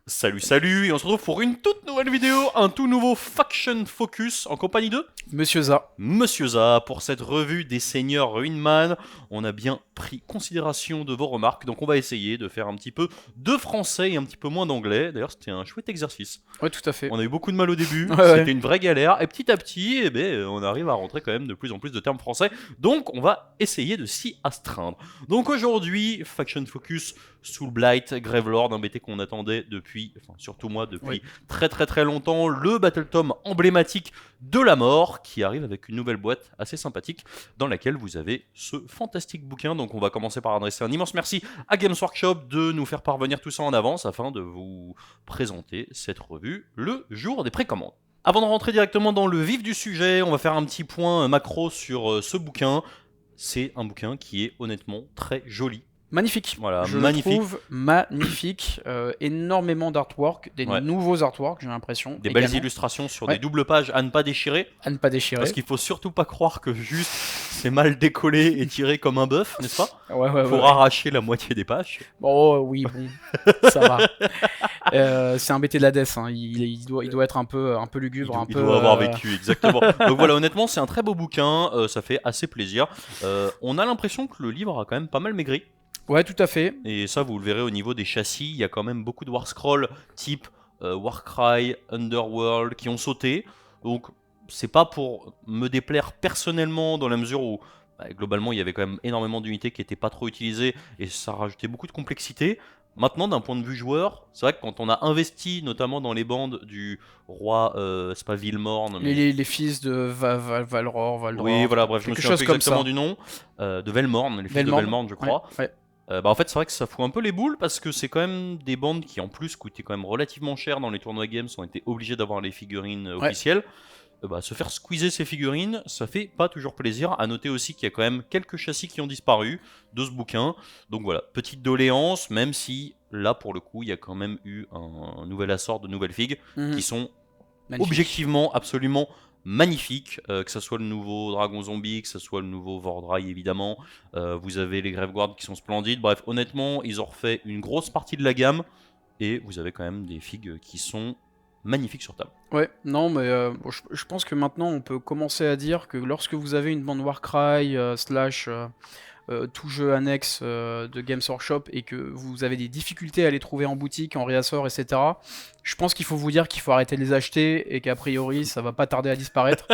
Salut, salut, et on se retrouve pour une toute nouvelle vidéo, un tout nouveau Faction Focus en compagnie de Monsieur Za. Monsieur Za. Pour cette revue des seigneurs Ruinman, on a bien pris considération de vos remarques, donc on va essayer de faire un petit peu de français et un petit peu moins d'anglais. D'ailleurs, c'était un chouette exercice. Ouais, tout à fait. On a eu beaucoup de mal au début, Ouais, c'était ouais. une vraie galère, et petit à petit, on arrive à rentrer quand même de plus en plus de termes français, donc on va essayer de s'y astreindre. Donc aujourd'hui, Faction Focus, Soul Blight, Gravelord, un BT qu'on attendait depuis, enfin surtout moi, Oui. depuis très longtemps, le Battle Tome emblématique de la mort, qui arrive avec une nouvelle boîte assez sympathique, dans laquelle vous avez ce fantastique bouquin. Donc on va commencer par adresser un immense merci à Games Workshop de nous faire parvenir tout ça en avance, afin de vous présenter cette revue le jour des précommandes. Avant de rentrer directement dans le vif du sujet, on va faire un petit point macro sur ce bouquin. C'est un bouquin qui est honnêtement très joli. Magnifique. Voilà, Je magnifique. le trouve magnifique. Énormément d'artwork, des Ouais. nouveaux artworks, j'ai l'impression. Des également. belles illustrations sur Ouais. des doubles pages à ne pas déchirer. À ne pas déchirer. Parce qu'il faut surtout pas croire que juste c'est mal décollé et tiré comme un bœuf, n'est-ce pas? Ouais. Pour arracher la moitié des pages. Oh oui, bon, ça va. C'est un BT de la Death, hein. Il doit être un peu lugubre, Il doit avoir vécu, exactement. Donc voilà, honnêtement, c'est un très beau bouquin, ça fait assez plaisir. On a l'impression que le livre a quand même pas mal maigri. Ouais, tout à fait. Et ça, vous le verrez au niveau des châssis, il y a quand même beaucoup de War Scroll type Warcry, Underworld qui ont sauté. Donc c'est pas pour me déplaire personnellement, dans la mesure où globalement il y avait quand même énormément d'unités qui n'étaient pas trop utilisées et ça rajoutait beaucoup de complexité. Maintenant, d'un point de vue joueur, c'est vrai que quand on a investi notamment dans les bandes du roi, c'est pas Villemorn, mais... Les fils de Valror, Valdror. Oui, voilà, bref, je me quelque souviens chose plus comme exactement ça. du nom, de Velmorn, les fils de Velmorn. Velmorn, je crois. Ouais. En fait, c'est vrai que ça fout un peu les boules parce que c'est quand même des bandes qui, en plus, coûtaient quand même relativement cher dans les tournois Games, ont été obligés d'avoir les figurines officielles. Se faire squeezer ces figurines, ça fait pas toujours plaisir. À noter aussi qu'il y a quand même quelques châssis qui ont disparu de ce bouquin. Donc voilà, petite doléance, même si là, pour le coup, il y a quand même eu un nouvel assort de nouvelles figues qui sont Magnifique. objectivement absolument magnifique, que ce soit le nouveau Dragon Zombie, que ce soit le nouveau Vordry évidemment, vous avez les Graveguard qui sont splendides, bref honnêtement ils ont refait une grosse partie de la gamme et vous avez quand même des figues qui sont magnifiques sur table. Ouais, non, mais je pense que maintenant on peut commencer à dire que lorsque vous avez une bande Warcry slash tout jeu annexe de Games Workshop et que vous avez des difficultés à les trouver en boutique, en réassort, etc., je pense qu'il faut vous dire qu'il faut arrêter de les acheter et qu'a priori ça va pas tarder à disparaître.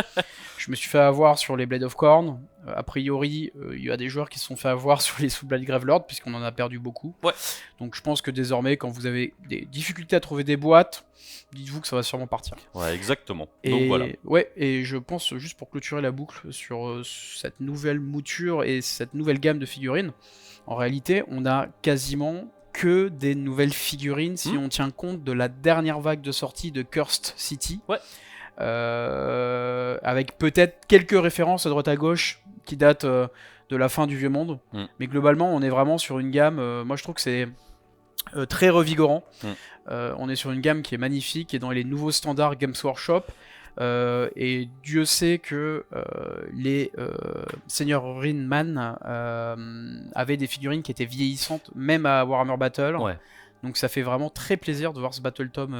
Je me suis fait avoir sur les Blade of Corn. A priori, il y a des joueurs qui se sont fait avoir sur les Soul Blight Gravelord, puisqu'on en a perdu beaucoup. Ouais. Donc je pense que désormais, quand vous avez des difficultés à trouver des boîtes, dites-vous que ça va sûrement partir. Ouais, exactement. Et, donc voilà. Ouais, et je pense, juste pour clôturer la boucle sur cette nouvelle mouture et cette nouvelle gamme de figurines, en réalité, on a quasiment que des nouvelles figurines si on tient compte de la dernière vague de sortie de Cursed City. Ouais. Avec peut-être quelques références à droite à gauche qui datent de la fin du Vieux Monde. Mais globalement, on est vraiment sur une gamme, moi je trouve que c'est très revigorant. On est sur une gamme qui est magnifique et dans les nouveaux standards Games Workshop. Et Dieu sait que les seigneurs Rinman avaient des figurines qui étaient vieillissantes, même à Warhammer Battle. Ouais. Donc ça fait vraiment très plaisir de voir ce Battle Tome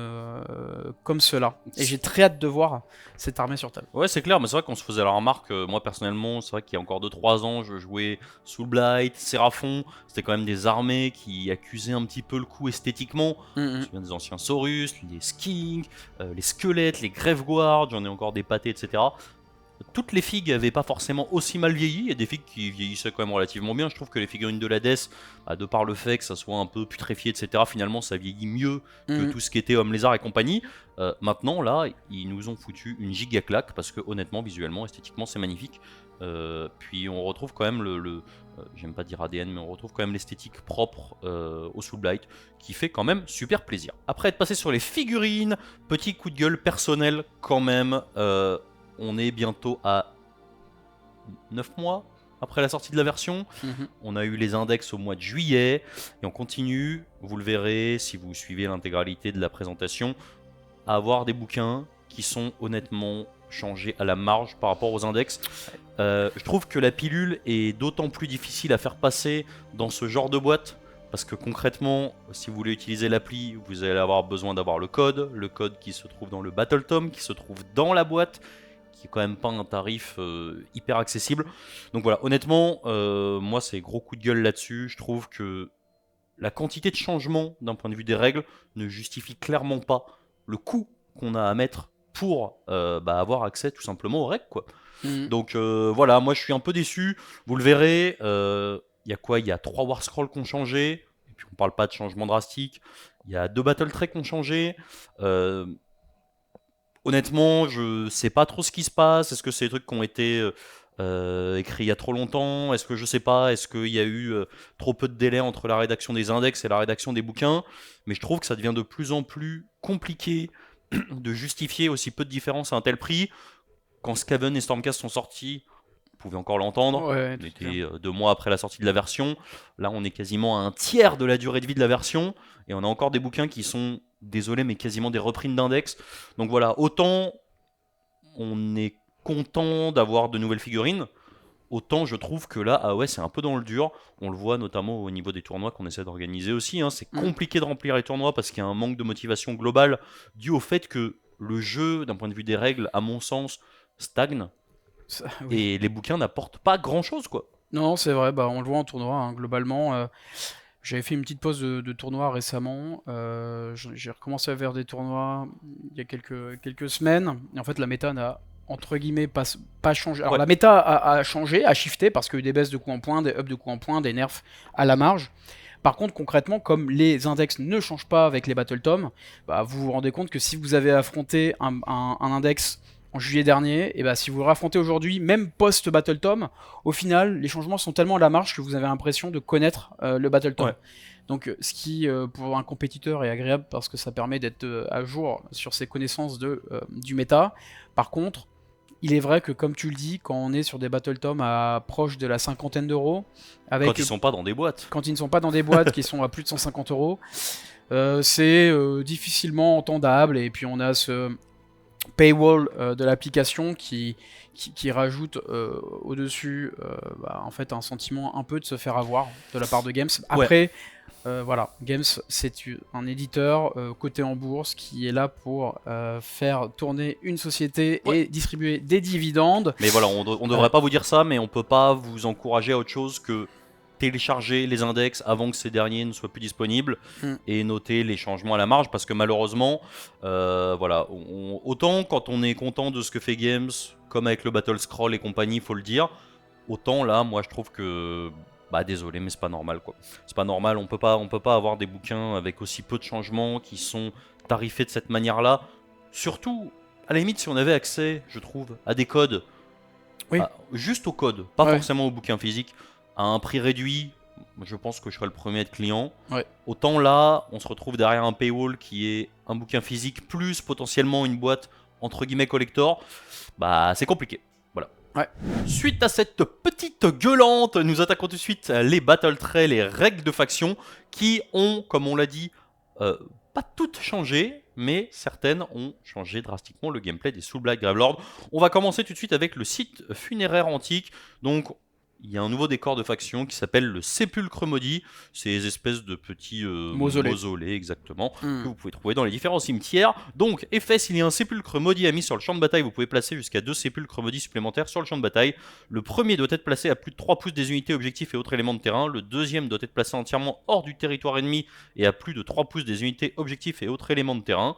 comme cela. Et j'ai très hâte de voir cette armée sur table. Ouais, c'est clair, mais c'est vrai qu'on se faisait la remarque, moi personnellement, c'est vrai qu'il y a encore 2-3 ans, je jouais Soul Blight, Séraphon, c'était quand même des armées qui accusaient un petit peu le coup esthétiquement. Je me souviens des anciens Saurus, les Skinks, les squelettes, les Graveguard, j'en ai encore des pâtés, etc. Toutes les figues n'avaient pas forcément aussi mal vieilli, il y a des figues qui vieillissaient quand même relativement bien. Je trouve que les figurines de l'Hadès, de par le fait que ça soit un peu putréfié, etc., finalement ça vieillit mieux que tout ce qui était Homme Lézard et compagnie. Maintenant, là, ils nous ont foutu une giga claque parce que honnêtement, visuellement, esthétiquement, c'est magnifique. Puis on retrouve quand même j'aime pas dire ADN, mais on retrouve quand même l'esthétique propre au Soul Blight qui fait quand même super plaisir. Après être passé sur les figurines, petit coup de gueule personnel quand même. On est bientôt à 9 mois après la sortie de la version. On a eu les index au mois de juillet et on continue, vous le verrez si vous suivez l'intégralité de la présentation, à avoir des bouquins qui sont honnêtement changés à la marge par rapport aux index. Je trouve que la pilule est d'autant plus difficile à faire passer dans ce genre de boîte parce que concrètement, si vous voulez utiliser l'appli, vous allez avoir besoin d'avoir le code qui se trouve dans le Battle Tome, qui se trouve dans la boîte, qui est quand même pas un tarif hyper accessible. Donc voilà, honnêtement, moi c'est gros coup de gueule là-dessus. Je trouve que la quantité de changements d'un point de vue des règles ne justifie clairement pas le coût qu'on a à mettre pour avoir accès tout simplement aux règles, quoi. Donc voilà, moi je suis un peu déçu. Vous le verrez, il y a quoi? Il y a 3 War Scrolls qui ont changé, et puis on parle pas de changement drastique. Il y a 2 Battle Trek qui ont changé. Honnêtement, je sais pas trop ce qui se passe. Est-ce que c'est des trucs qui ont été écrits il y a trop longtemps? Est-ce que je sais pas? Est-ce qu'il y a eu trop peu de délai entre la rédaction des index et la rédaction des bouquins? Mais je trouve que ça devient de plus en plus compliqué de justifier aussi peu de différence à un tel prix. Quand Skaven et Stormcast sont sortis, vous pouvez encore l'entendre. Ouais, On tout à fait. était 2 mois après la sortie de la version. Là, on est quasiment à un tiers de la durée de vie de la version. Et on a encore des bouquins qui sont, désolé, mais quasiment des reprints d'index. Donc voilà, autant on est content d'avoir de nouvelles figurines, autant je trouve que là, ah ouais, c'est un peu dans le dur. On le voit notamment au niveau des tournois qu'on essaie d'organiser aussi, hein. C'est compliqué de remplir les tournois parce qu'il y a un manque de motivation globale dû au fait que le jeu, d'un point de vue des règles, à mon sens, stagne. Oui. Et les bouquins n'apportent pas grand-chose, quoi. Non, c'est vrai, bah, on le voit en tournoi, hein, globalement. J'avais fait une petite pause de tournoi récemment. J'ai recommencé à faire des tournois il y a quelques semaines. Et en fait, la méta n'a, entre guillemets, pas changé. Alors, Ouais. la méta a changé, a shifté, parce qu'il y a eu des baisses de coups en point, des ups de coups en point, des nerfs à la marge. Par contre, concrètement, comme les index ne changent pas avec les Battle Tomes, bah, vous vous rendez compte que si vous avez affronté un index en juillet dernier, et bah, si vous le raffrontez aujourd'hui, même post-Battle Tome, au final, les changements sont tellement à la marge que vous avez l'impression de connaître le Battle Tome. Ouais. Donc, ce qui, pour un compétiteur, est agréable parce que ça permet d'être à jour sur ses connaissances du méta. Par contre, il est vrai que, comme tu le dis, quand on est sur des Battle Tomes à proche de la cinquantaine d'euros, Quand ils sont pas dans des boîtes. quand ils ne sont pas dans des boîtes qui sont à plus de 150 euros, c'est difficilement entendable. Et puis on a ce paywall de l'application qui rajoute au-dessus en fait un sentiment un peu de se faire avoir de la part de Games. Après, voilà, Games c'est un éditeur coté en bourse qui est là pour faire tourner une société et distribuer des dividendes. Mais voilà, on devrait pas vous dire ça, mais on peut pas vous encourager à autre chose que télécharger les index avant que ces derniers ne soient plus disponibles et noter les changements à la marge, parce que malheureusement, voilà, autant quand on est content de ce que fait Games, comme avec le Battle Scroll et compagnie, faut le dire, autant là, moi je trouve que, bah désolé, mais c'est pas normal, quoi. C'est pas normal, on peut pas avoir des bouquins avec aussi peu de changements qui sont tarifés de cette manière-là. Surtout, à la limite, si on avait accès, je trouve, à des codes, juste aux codes, pas forcément aux bouquins physiques, à un prix réduit, je pense que je serais le premier à être client. Autant là, on se retrouve derrière un paywall qui est un bouquin physique plus potentiellement une boîte entre guillemets collector, bah c'est compliqué. Voilà. Suite à cette petite gueulante, nous attaquons tout de suite les Battle Trails, les règles de faction qui ont, comme on l'a dit, pas toutes changé, mais certaines ont changé drastiquement le gameplay des Soulblight Gravelord. On va commencer tout de suite avec le site funéraire antique. Donc, il y a un nouveau décor de faction qui s'appelle le Sépulcre Maudit. Ces espèces de petits mausolées, exactement, que vous pouvez trouver dans les différents cimetières. Donc, effet, s'il y a un sépulcre maudit à mis sur le champ de bataille, vous pouvez placer jusqu'à 2 sépulcres maudits supplémentaires sur le champ de bataille. Le premier doit être placé à plus de 3 pouces des unités, objectifs et autres éléments de terrain. Le deuxième doit être placé entièrement hors du territoire ennemi et à plus de 3 pouces des unités, objectifs et autres éléments de terrain.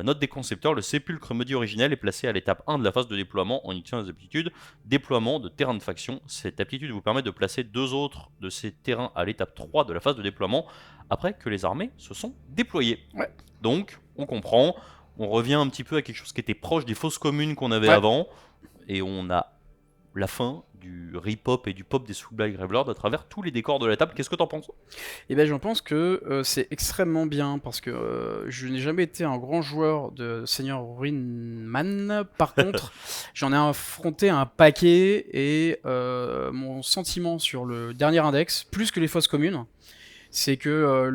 Note des concepteurs, le sépulcre maudit originel est placé à l'étape 1 de la phase de déploiement en utilisant les aptitudes déploiement de terrain de faction. Cette aptitude vous permet de placer 2 autres de ces terrains à l'étape 3 de la phase de déploiement après que les armées se sont déployées. Donc, on comprend, on revient un petit peu à quelque chose qui était proche des fosses communes qu'on avait avant, et on a la fin du rip-hop et du pop des Soulblight Gravelord à travers tous les décors de la table. Qu'est-ce que t'en penses? Eh bien, j'en pense que c'est extrêmement bien, parce que je n'ai jamais été un grand joueur de Seigneur Ruinman. Par contre, j'en ai affronté un paquet, et mon sentiment sur le dernier index, plus que les fosses communes, c'est que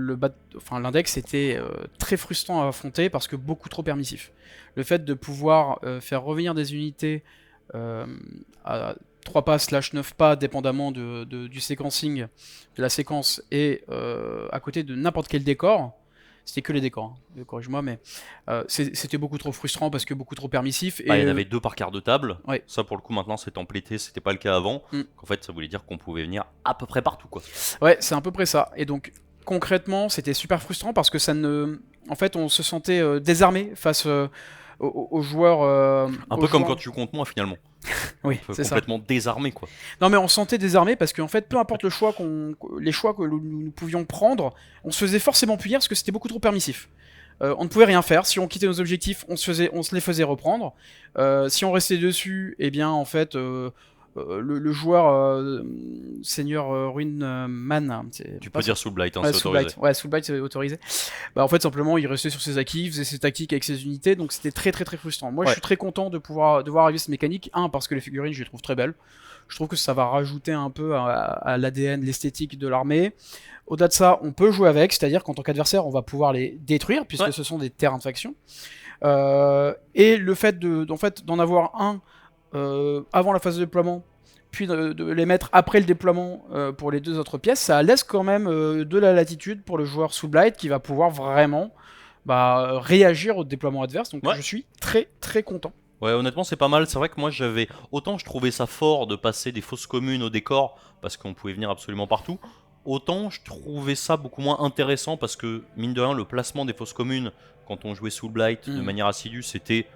l'index était très frustrant à affronter parce que beaucoup trop permissif. Le fait de pouvoir faire revenir des unités à 3 pas / 9 pas, dépendamment du séquencing de la séquence, et à côté de n'importe quel décor. C'était que les décors, hein, corrige-moi, mais c'était beaucoup trop frustrant parce que beaucoup trop permissif. Bah, il y en avait 2 par quart de table. Ouais. Ça, pour le coup, maintenant, c'est templété, c'était pas le cas avant. En fait, ça voulait dire qu'on pouvait venir à peu près partout, quoi. Ouais, c'est à peu près ça. Et donc, concrètement, c'était super frustrant parce que en fait, on se sentait désarmé face aux joueurs. Un peu comme quand tu joues contre moi, finalement. Oui, c'est ça. Complètement désarmé, quoi. Non, mais on se sentait désarmé parce qu'en fait, peu importe les choix que nous pouvions prendre, on se faisait forcément punir parce que c'était beaucoup trop permissif. On ne pouvait rien faire. Si on quittait nos objectifs, on se les faisait reprendre. Si on restait dessus, eh bien, en fait, le joueur Seigneur Ruinman. Tu peux dire Soul Blight, hein, Ouais, c'est autorisé. Ouais, Soul Blight, c'est autorisé. Bah, en fait, simplement, il restait sur ses acquis, il faisait ses tactiques avec ses unités, donc c'était très très très frustrant. Moi, je suis très content de voir arriver cette mécanique. Parce que les figurines, je les trouve très belles. Je trouve que ça va rajouter un peu à l'ADN, l'esthétique de l'armée. Au-delà de ça, on peut jouer avec, c'est-à-dire qu'en tant qu'adversaire, on va pouvoir les détruire, puisque ce sont des terrains de faction. Et le fait d'en avoir un avant la phase de déploiement, puis de les mettre après le déploiement pour les 2 autres pièces, ça laisse quand même de la latitude pour le joueur Soul Blight qui va pouvoir vraiment réagir au déploiement adverse. Donc je suis très très content. Ouais, honnêtement, c'est pas mal. C'est vrai que moi, autant je trouvais ça fort de passer des fosses communes au décor, parce qu'on pouvait venir absolument partout, autant je trouvais ça beaucoup moins intéressant, parce que, mine de rien, le placement des fosses communes, quand on jouait Soul Blight de manière assidue, c'était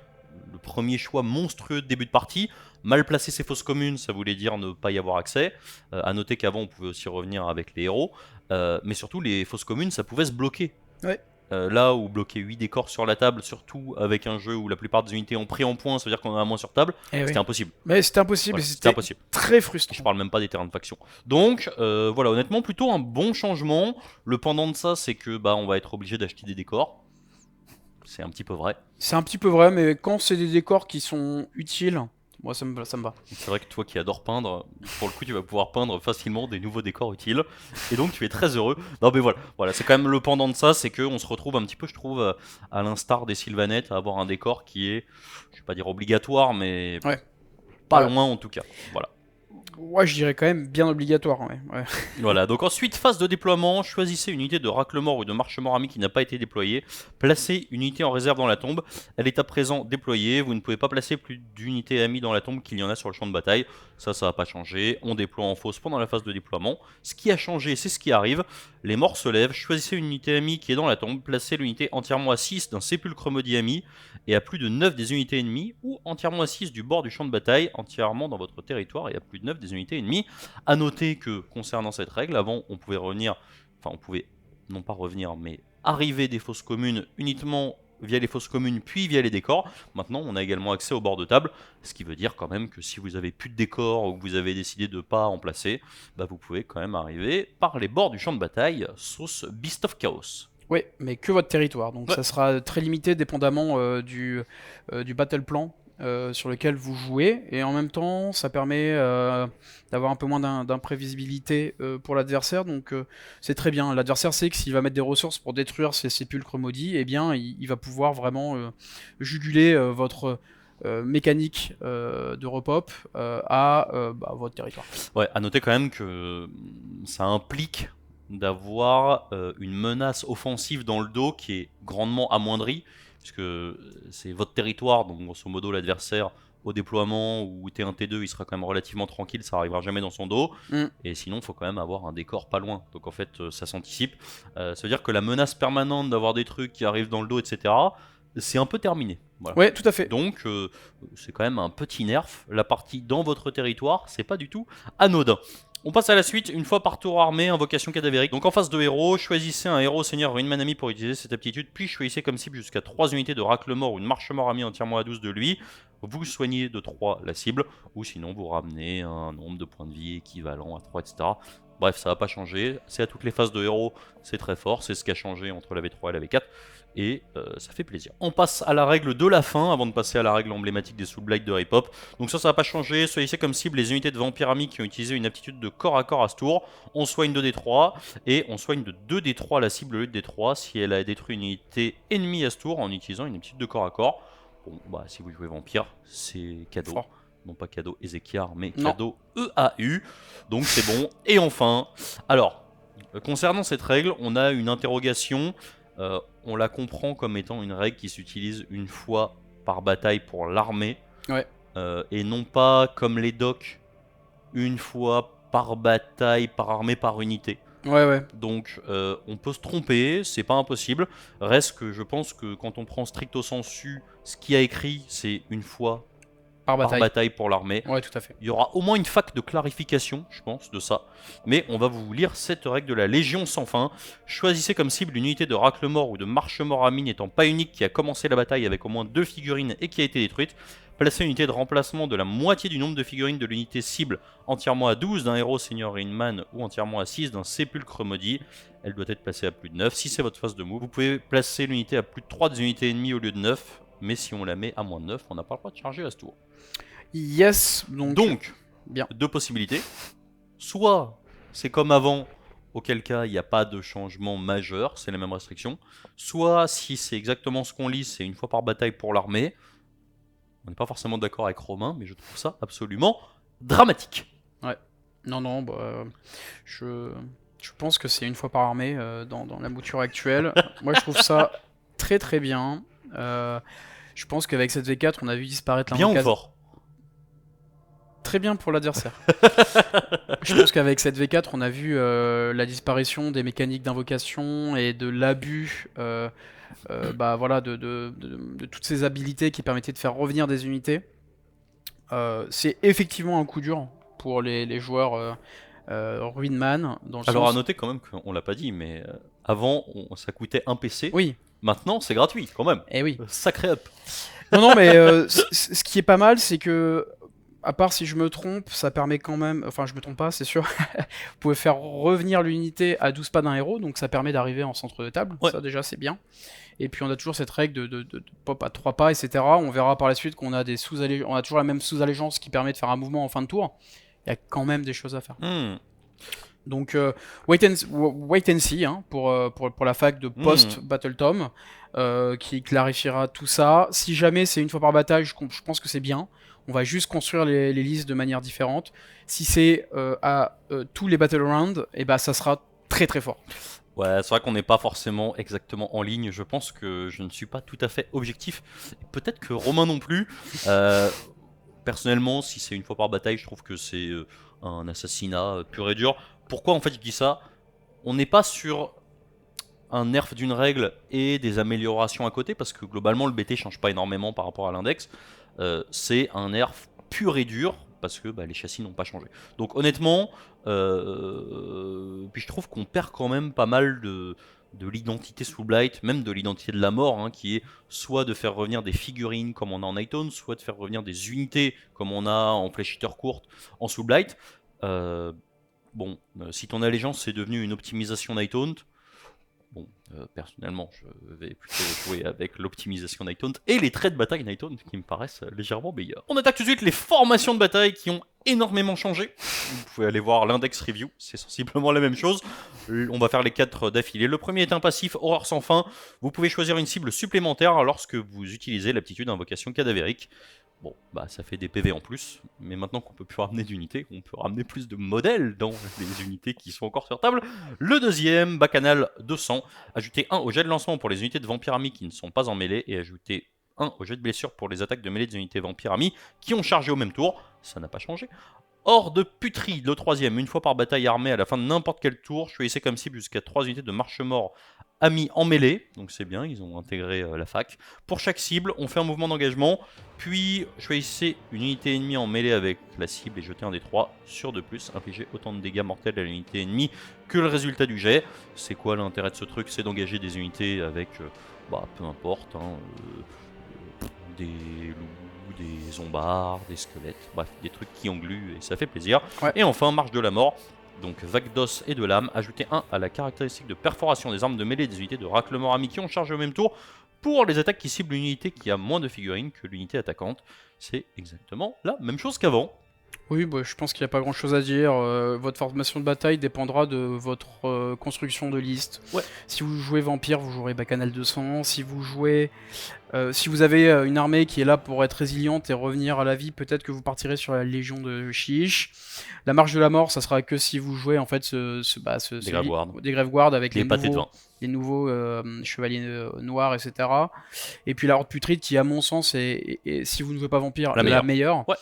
le premier choix monstrueux de début de partie. Mal placer ces fosses communes, ça voulait dire ne pas y avoir accès. À noter qu'avant, on pouvait aussi revenir avec les héros. Mais surtout, les fosses communes, ça pouvait se bloquer. Ouais. Là où bloquer 8 décors sur la table, surtout avec un jeu où la plupart des unités ont pris en points, ça veut dire qu'on en a moins sur table, c'était impossible. Mais c'était impossible, Voilà, et c'était très frustrant. Je parle même pas des terrains de faction. Donc voilà, honnêtement, plutôt un bon changement. Le pendant de ça, c'est que on va être obligé d'acheter des décors. C'est un petit peu vrai. C'est un petit peu vrai, mais quand c'est des décors qui sont utiles, moi ça me va. C'est vrai que toi qui adores peindre, pour le coup tu vas pouvoir peindre facilement des nouveaux décors utiles. Et donc tu es très heureux. Non mais voilà, c'est quand même le pendant de ça, c'est qu'on se retrouve un petit peu, je trouve, à l'instar des Sylvanettes, à avoir un décor qui est, je vais pas dire obligatoire, mais pas loin en tout cas. Voilà. Ouais, je dirais quand même bien obligatoire. Ouais. Voilà, donc ensuite, phase de déploiement, choisissez une unité de racle-mort ou de marche-mort ami qui n'a pas été déployée. Placez une unité en réserve dans la tombe. Elle est à présent déployée. Vous ne pouvez pas placer plus d'unités amies dans la tombe qu'il y en a sur le champ de bataille. Ça va pas changer. On déploie en fausse pendant la phase de déploiement. Ce qui a changé, c'est ce qui arrive. Les morts se lèvent. Choisissez une unité amie qui est dans la tombe. Placez l'unité entièrement à 6 d'un sépulcre maudit ami et à plus de 9 des unités ennemies, ou entièrement à 6 du bord du champ de bataille, entièrement dans votre territoire et à plus de 9 des unités ennemies. A noter que concernant cette règle, avant on pouvait non pas revenir, mais arriver des fosses communes uniquement via les fosses communes puis via les décors. Maintenant on a également accès au bord de table, ce qui veut dire quand même que si vous avez plus de décors ou que vous avez décidé de ne pas en placer, vous pouvez quand même arriver par les bords du champ de bataille, sauce Beast of Chaos. Oui, mais que votre territoire, donc ça sera très limité dépendamment du battle plan sur lequel vous jouez, et en même temps ça permet d'avoir un peu moins d'imprévisibilité pour l'adversaire, donc c'est très bien. L'adversaire sait que s'il va mettre des ressources pour détruire ces sépulcres maudits, eh bien il va pouvoir vraiment juguler votre mécanique de repop à votre territoire. Ouais, à noter quand même que ça implique d'avoir une menace offensive dans le dos qui est grandement amoindrie, puisque c'est votre territoire, donc grosso modo l'adversaire au déploiement ou T1, T2, il sera quand même relativement tranquille, ça arrivera jamais dans son dos, et sinon il faut quand même avoir un décor pas loin, donc en fait ça s'anticipe. Ça veut dire que la menace permanente d'avoir des trucs qui arrivent dans le dos, etc., c'est un peu terminé. Voilà. Ouais, tout à fait. Donc c'est quand même un petit nerf, la partie dans votre territoire, c'est pas du tout anodin. On passe à la suite, une fois par tour armé, invocation cadavérique. Donc en face de héros, choisissez un héros seigneur Ruinman ami pour utiliser cette aptitude, puis choisissez comme cible jusqu'à 3 unités de racle mort ou une marche mort ami entièrement à 12 de lui. Vous soignez de 3 la cible, ou sinon vous ramenez un nombre de points de vie équivalent à 3, etc. Bref, ça va pas changer, c'est à toutes les phases de héros, c'est très fort, c'est ce qui a changé entre la V3 et la V4. Et ça fait plaisir. On passe à la règle de la fin avant de passer à la règle emblématique des Soul Blight de Ripop. Donc ça va pas changer. Choisissez comme cible les unités de vampires amis qui ont utilisé une aptitude de corps à corps à ce tour. On soigne 2d3 et on soigne de 2d3 la cible au lieu de d3 si elle a détruit une unité ennemie à ce tour en utilisant une aptitude de corps à corps. Bon, si vous jouez vampire, c'est cadeau. Non pas cadeau Ezekiar, mais Non. cadeau EAU. Donc c'est bon. Et enfin, alors, concernant cette règle, on a une interrogation. On la comprend comme étant une règle qui s'utilise une fois par bataille pour l'armée. Ouais. Et non pas comme les docks, une fois par bataille, par armée, par unité. Ouais. Donc on peut se tromper, c'est pas impossible. Reste que je pense que quand on prend stricto sensu, ce qui a écrit, c'est une fois Par par bataille. bataille pour l'armée. Ouais, tout à fait. Il y aura au moins une fac de clarification, je pense, de ça. Mais on va vous lire cette règle de la Légion sans fin. Choisissez comme cible une unité de racle-mort ou de marche-mort à mine n'étant pas unique qui a commencé la bataille avec au moins 2 figurines et qui a été détruite. Placez une unité de remplacement de la moitié du nombre de figurines de l'unité cible entièrement à 12 d'un héros senior et une man ou entièrement à 6 d'un sépulcre maudit. Elle doit être placée à plus de 9. Si c'est votre phase de move, vous pouvez placer l'unité à plus de 3 des unités ennemies au lieu de 9. Mais si on la met à moins de 9, on n'a pas le droit de charger à ce tour. Yes, Donc, bien. 2 possibilités. Soit c'est comme avant, auquel cas il n'y a pas de changement majeur, c'est les mêmes restrictions. Soit si c'est exactement ce qu'on lit, c'est une fois par bataille pour l'armée. On n'est pas forcément d'accord avec Romain, mais je trouve ça absolument dramatique. Ouais. Non, je pense que c'est une fois par armée dans la mouture actuelle. Moi, je trouve ça très très bien. Je pense qu'avec cette V4, on a vu disparaître Bien ou l'invocation. fort? Très bien pour l'adversaire. Je pense qu'avec cette V4, on a vu la disparition des mécaniques d'invocation et de l'abus voilà, de toutes ces habilités qui permettaient de faire revenir des unités. C'est effectivement un coup dur pour les joueurs Ruinman. Alors à noter quand même qu'on l'a pas dit, mais avant ça coûtait un PC. Oui. Maintenant c'est gratuit quand même. Eh oui. Sacré up. Non, mais ce qui est pas mal, c'est que, à part si je me trompe, ça permet quand même. Enfin, je me trompe pas, c'est sûr. Vous pouvez faire revenir l'unité à 12 pas d'un héros, donc ça permet d'arriver en centre de table. Ouais. Ça, déjà, c'est bien. Et puis, on a toujours cette règle de pop à 3 pas, etc. On verra par la suite qu'on a on a toujours la même sous-allégeance qui permet de faire un mouvement en fin de tour. Il y a quand même des choses à faire. Donc, wait and see hein, pour la fac de post-Battle Tom qui clarifiera tout ça. Si jamais c'est une fois par bataille, je pense que c'est bien. On va juste construire les listes de manière différente. Si c'est à tous les Battle Rounds, et bah, ça sera très très fort. Ouais, c'est vrai qu'on n'est pas forcément exactement en ligne. Je pense que je ne suis pas tout à fait objectif. Peut-être que Romain non plus. Personnellement, si c'est une fois par bataille, je trouve que c'est un assassinat pur et dur. Pourquoi en fait je dis ça? On n'est pas sur un nerf d'une règle et des améliorations à côté, parce que globalement le BT change pas énormément par rapport à l'index. C'est un nerf pur et dur, parce que les châssis n'ont pas changé. Donc honnêtement, puis je trouve qu'on perd quand même pas mal de l'identité sous Blight, même de l'identité de la mort, hein, qui est soit de faire revenir des figurines comme on a en Nightone, soit de faire revenir des unités comme on a en Flash Hitter courte en sous Blight. Si ton allégeance c'est devenu une optimisation Nighthaunt, personnellement, je vais plutôt jouer avec l'optimisation Nighthaunt et les traits de bataille Nighthaunt qui me paraissent légèrement meilleurs. On attaque tout de suite les formations de bataille qui ont énormément changé. Vous pouvez aller voir l'index review, c'est sensiblement la même chose. On va faire les 4 d'affilée. Le premier est un passif, horreur sans fin. Vous pouvez choisir une cible supplémentaire lorsque vous utilisez l'aptitude invocation cadavérique. Bon, ça fait des PV en plus, mais maintenant qu'on peut plus ramener d'unités, on peut ramener plus de modèles dans les unités qui sont encore sur table. Le deuxième, Bacchanal 200, ajouter 1 au jet de lancement pour les unités de Vampire Army qui ne sont pas en mêlée, et ajouter 1 au jet de blessure pour les attaques de mêlée des unités Vampire Army qui ont chargé au même tour, ça n'a pas changé. Horde Putride, le troisième, une fois par bataille armée à la fin de n'importe quel tour, choisissez comme cible jusqu'à 3 unités de marche-mort amis en mêlée, donc c'est bien, ils ont intégré la fac. Pour chaque cible, on fait un mouvement d'engagement, puis choisissez une unité ennemie en mêlée avec la cible et jetez un des 3 sur 2+, infligez autant de dégâts mortels à l'unité ennemie que le résultat du jet. C'est quoi l'intérêt de ce truc? C'est d'engager des unités avec, peu importe, des loups, des zombards, des squelettes, bref, des trucs qui engluent et ça fait plaisir. Ouais. Et enfin, marche de la mort. Donc vague d'os et de lame, ajoutez 1 à la caractéristique de perforation des armes de mêlée des unités de raclement ami qui ont chargé au même tour pour les attaques qui ciblent une unité qui a moins de figurines que l'unité attaquante. C'est exactement la même chose qu'avant. Oui, bah, je pense qu'il n'y a pas grand-chose à dire. Votre formation de bataille dépendra de votre construction de liste. Ouais. Si vous jouez vampire, vous jouerez Bacchanal 200. Si vous avez une armée qui est là pour être résiliente et revenir à la vie, peut-être que vous partirez sur la Légion de Chiche. La Marche de la Mort, ça sera que si vous jouez en fait Des Graveguards. des Graveguards avec Les pâtés de vin. les nouveaux chevaliers noirs, etc. Et puis la Horde Putride qui, à mon sens, est si vous ne jouez pas vampire, la meilleure. Ouais.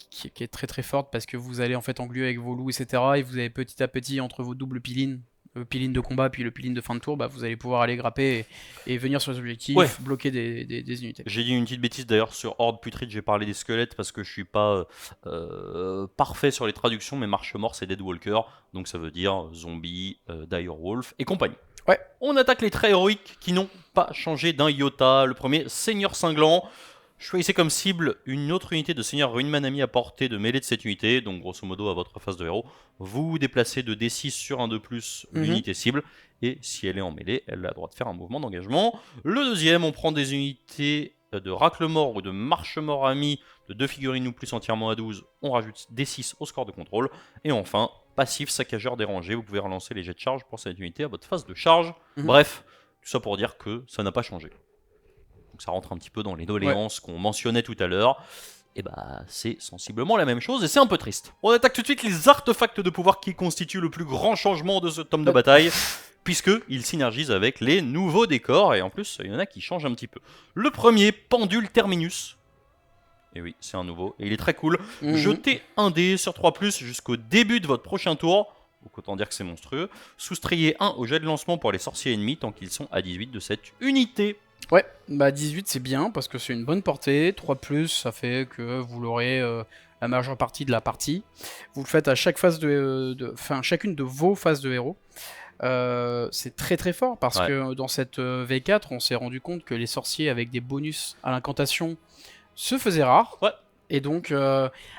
Qui est très très forte parce que vous allez en fait engluer avec vos loups, etc. Et vous avez petit à petit entre vos doubles pilines, le piline de combat puis le piline de fin de tour, bah, vous allez pouvoir aller grapper et venir sur les objectifs, bloquer des unités. J'ai dit une petite bêtise d'ailleurs sur Horde Putride, j'ai parlé des squelettes parce que je suis pas parfait sur les traductions, mais Marche Mort c'est Deadwalker, donc ça veut dire zombie, Direwolf et compagnie. Ouais. On attaque les traits héroïques qui n'ont pas changé d'un iota. Le premier, Seigneur Cinglant. Choisissez comme cible une autre unité de Seigneur Ruine Manami à portée de mêlée de cette unité, donc grosso modo à votre face de héros. Vous vous déplacez de D6 sur un de plus l'unité cible, et si elle est en mêlée, elle a le droit de faire un mouvement d'engagement. Le deuxième, on prend des unités de Racle-Mort ou de Marche-Mort Ami, de 2 figurines ou plus entièrement à 12, on rajoute D6 au score de contrôle. Et enfin, passif Saccageur Dérangé, vous pouvez relancer les jets de charge pour cette unité à votre phase de charge. Bref, tout ça pour dire que ça n'a pas changé. Donc ça rentre un petit peu dans les doléances qu'on mentionnait tout à l'heure. Et bah c'est sensiblement la même chose et c'est un peu triste. On attaque tout de suite les artefacts de pouvoir qui constituent le plus grand changement de ce tome de bataille, puisqu'ils synergisent avec les nouveaux décors, et en plus il y en a qui changent un petit peu. Le premier, Pendule Terminus. Et oui, c'est un nouveau, et il est très cool. Jetez un dé sur 3+, jusqu'au début de votre prochain tour. Donc autant dire que c'est monstrueux. Soustrayez 1 au jet de lancement pour les sorciers ennemis tant qu'ils sont à 18 de cette unité. Ouais, bah 18 c'est bien parce que c'est une bonne portée. 3+, ça fait que vous l'aurez la majeure partie de la partie. Vous le faites à chaque phase chacune de vos phases de héros. C'est très très fort parce que dans cette V4, on s'est rendu compte que les sorciers avec des bonus à l'incantation se faisaient rares. Ouais. Et donc,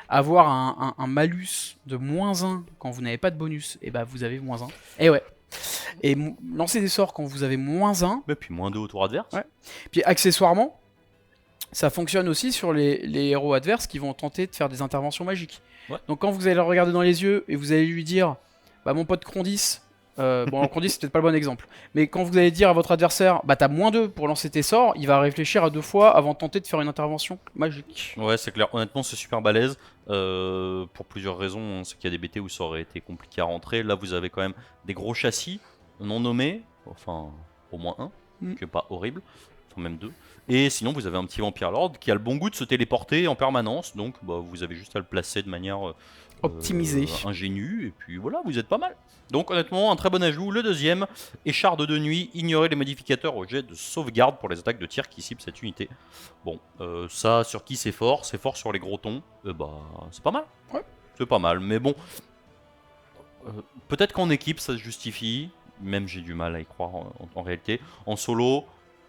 avoir un malus de -1 quand vous n'avez pas de bonus, et bah vous avez -1. Et ouais. Et lancer des sorts quand vous avez -1. Et puis -2 au tour adverse. Ouais. Puis accessoirement, ça fonctionne aussi sur les héros adverses qui vont tenter de faire des interventions magiques. Ouais. Donc quand vous allez le regarder dans les yeux et vous allez lui dire, bah mon pote Crondis, bon Crondis c'est peut-être pas le bon exemple, mais quand vous allez dire à votre adversaire, bah t'as -2 pour lancer tes sorts, il va réfléchir à 2 fois avant de tenter de faire une intervention magique. Ouais, c'est clair. Honnêtement, c'est super balèze. Pour plusieurs raisons. On sait qu'il y a des BT où ça aurait été compliqué à rentrer. Là, vous avez quand même des gros châssis non nommés. Enfin, au moins un, qui est pas horrible. Enfin, même 2. Et sinon, vous avez un petit Vampire Lord qui a le bon goût de se téléporter en permanence. Donc, bah, vous avez juste à le placer de manière optimisée, ingénue. Et puis voilà, vous êtes pas mal. Donc honnêtement, un très bon ajout. Le deuxième, Écharde de nuit, ignorer les modificateurs au jet de sauvegarde pour les attaques de tir qui ciblent cette unité. Bon, ça, sur qui c'est fort sur les gros tons. Bah, c'est pas mal. Ouais. C'est pas mal, mais bon. Peut-être qu'en équipe, ça se justifie. Même j'ai du mal à y croire en réalité. En solo,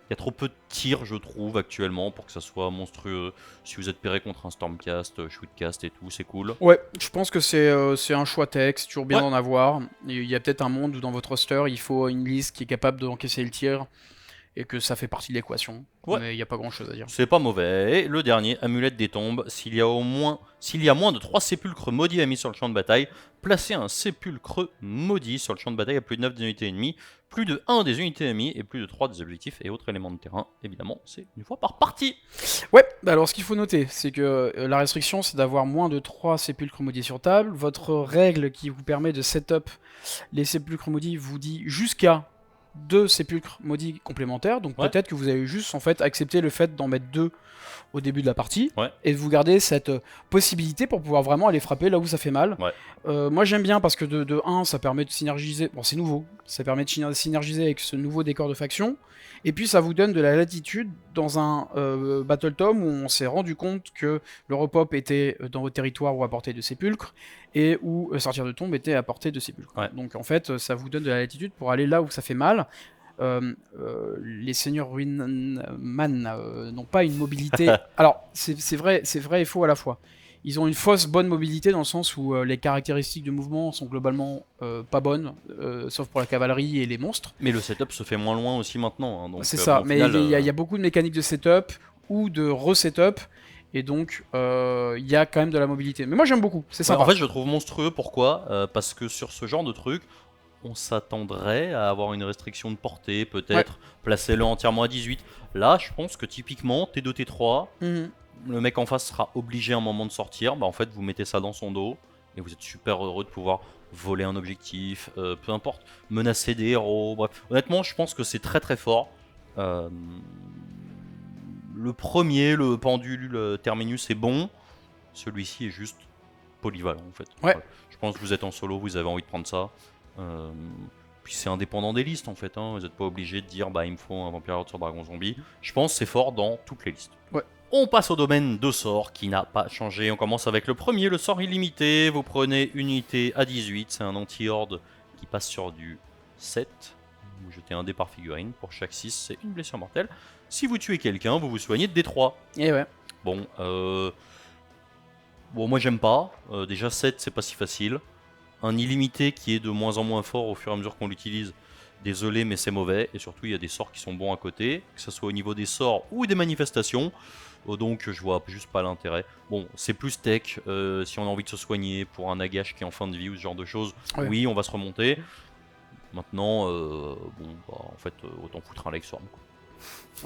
il y a trop peu de tirs, je trouve, actuellement, pour que ça soit monstrueux. Si vous êtes pairé contre un Stormcast, Shootcast et tout, c'est cool. Ouais, je pense que c'est un choix tech, c'est toujours bien d'en avoir. Il y a peut-être un monde où dans votre roster, il faut une liste qui est capable d'encaisser le tir, et que ça fait partie de l'équation. Ouais. Mais il n'y a pas grand-chose à dire. C'est pas mauvais. Et le dernier, Amulette des tombes. S'il y a moins de 3 sépulcres maudits amis sur le champ de bataille, placez un sépulcre maudit sur le champ de bataille à plus de 9 des unités ennemies, plus de 1 des unités ennemies et plus de 3 des objectifs et autres éléments de terrain. Évidemment, c'est une fois par partie. Ouais, alors ce qu'il faut noter, c'est que la restriction, c'est d'avoir moins de 3 sépulcres maudits sur table. Votre règle qui vous permet de setup les sépulcres maudits vous dit jusqu'à 2 sépulcres maudits complémentaires, donc peut-être que vous avez juste en fait accepté le fait d'en mettre 2 au début de la partie, et de vous garder cette possibilité pour pouvoir vraiment aller frapper là où ça fait mal. Moi j'aime bien parce que de 1 ça permet de synergiser, bon c'est nouveau, ça permet de synergiser avec ce nouveau décor de faction, et puis ça vous donne de la latitude dans un Battle Tome où on s'est rendu compte que le repop était dans vos territoires ou à portée de sépulcre, et où sortir de tombe était à portée de sépulcre. Donc en fait ça vous donne de la latitude pour aller là où ça fait mal. Les seigneurs Ruinman n'ont pas une mobilité. Alors c'est vrai et faux à la fois. Ils ont une fausse bonne mobilité dans le sens où les caractéristiques de mouvement sont globalement pas bonnes, sauf pour la cavalerie et les monstres. Mais le setup se fait moins loin aussi maintenant. Hein, c'est ça, mais il y a beaucoup de mécaniques de setup ou de resetup. et donc il y a quand même de la mobilité. Mais moi j'aime beaucoup, c'est Ouais, sympa. en fait, je le trouve monstrueux. Pourquoi? Parce que sur ce genre de truc, on s'attendrait à avoir une restriction de portée, peut-être placer-le entièrement à 18. Là, je pense que typiquement, T2, T3, Mhm. le mec en face sera obligé à un moment de sortir. Bah, en fait, vous mettez ça dans son dos et vous êtes super heureux de pouvoir voler un objectif, peu importe, menacer des héros. Bref, honnêtement, je pense que c'est très très fort. Euh, le premier, le pendule, le terminus est bon. Celui-ci est juste polyvalent en fait. Ouais. Voilà. Je pense que vous êtes en solo, vous avez envie de prendre ça. Euh, Puis c'est indépendant des listes en fait. Hein. Vous n'êtes pas obligé de dire bah il me faut un vampire sur dragon zombie. Je pense que c'est fort dans toutes les listes. Ouais. On passe au domaine de sort qui n'a pas changé. On commence avec le premier, le sort illimité. Vous prenez une unité à 18. C'est un anti-horde qui passe sur du 7. Vous jetez un dé par figurine. Pour chaque 6, c'est une blessure mortelle. Si vous tuez quelqu'un, vous vous soignez de D3. Et ouais. Bon, moi j'aime pas. Déjà 7, c'est pas si facile. Un illimité qui est de moins en moins fort au fur et à mesure qu'on l'utilise. Désolé, mais c'est mauvais. Et surtout, il y a des sorts qui sont bons à côté, que ce soit au niveau des sorts ou des manifestations. Donc je vois juste pas l'intérêt. Bon, c'est plus tech. Si on a envie de se soigner pour un Nagash qui est en fin de vie ou ce genre de choses, Ouais. oui, on va se remonter. Maintenant, en fait, autant foutre un Leggstorm, quoi.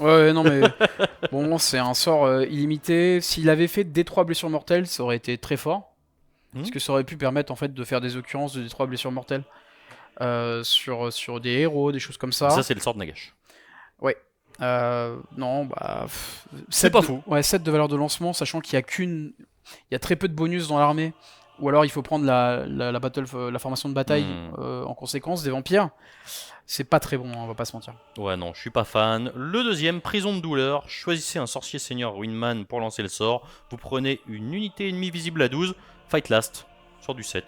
Ouais, non mais bon, c'est un sort illimité. S'il avait fait D3 blessures mortelles, ça aurait été très fort. Parce que ça aurait pu permettre en fait de faire des occurrences de D3 blessures mortelles sur des héros, des choses comme ça. Ça, c'est le sort de Nagash. Ouais. Non, bah. C'est pas de- fou. Ouais, 7 de valeur de lancement, sachant qu'il y a qu'une. Il y a très peu de bonus dans l'armée. Ou alors il faut prendre la battle, la formation de bataille en conséquence des vampires. C'est pas très bon, hein, on va pas se mentir. Ouais, non, je suis pas fan. Le deuxième, prison de douleur. Choisissez un sorcier seigneur Ruinman pour lancer le sort. Vous prenez une unité ennemie visible à 12. Fight last sur du 7.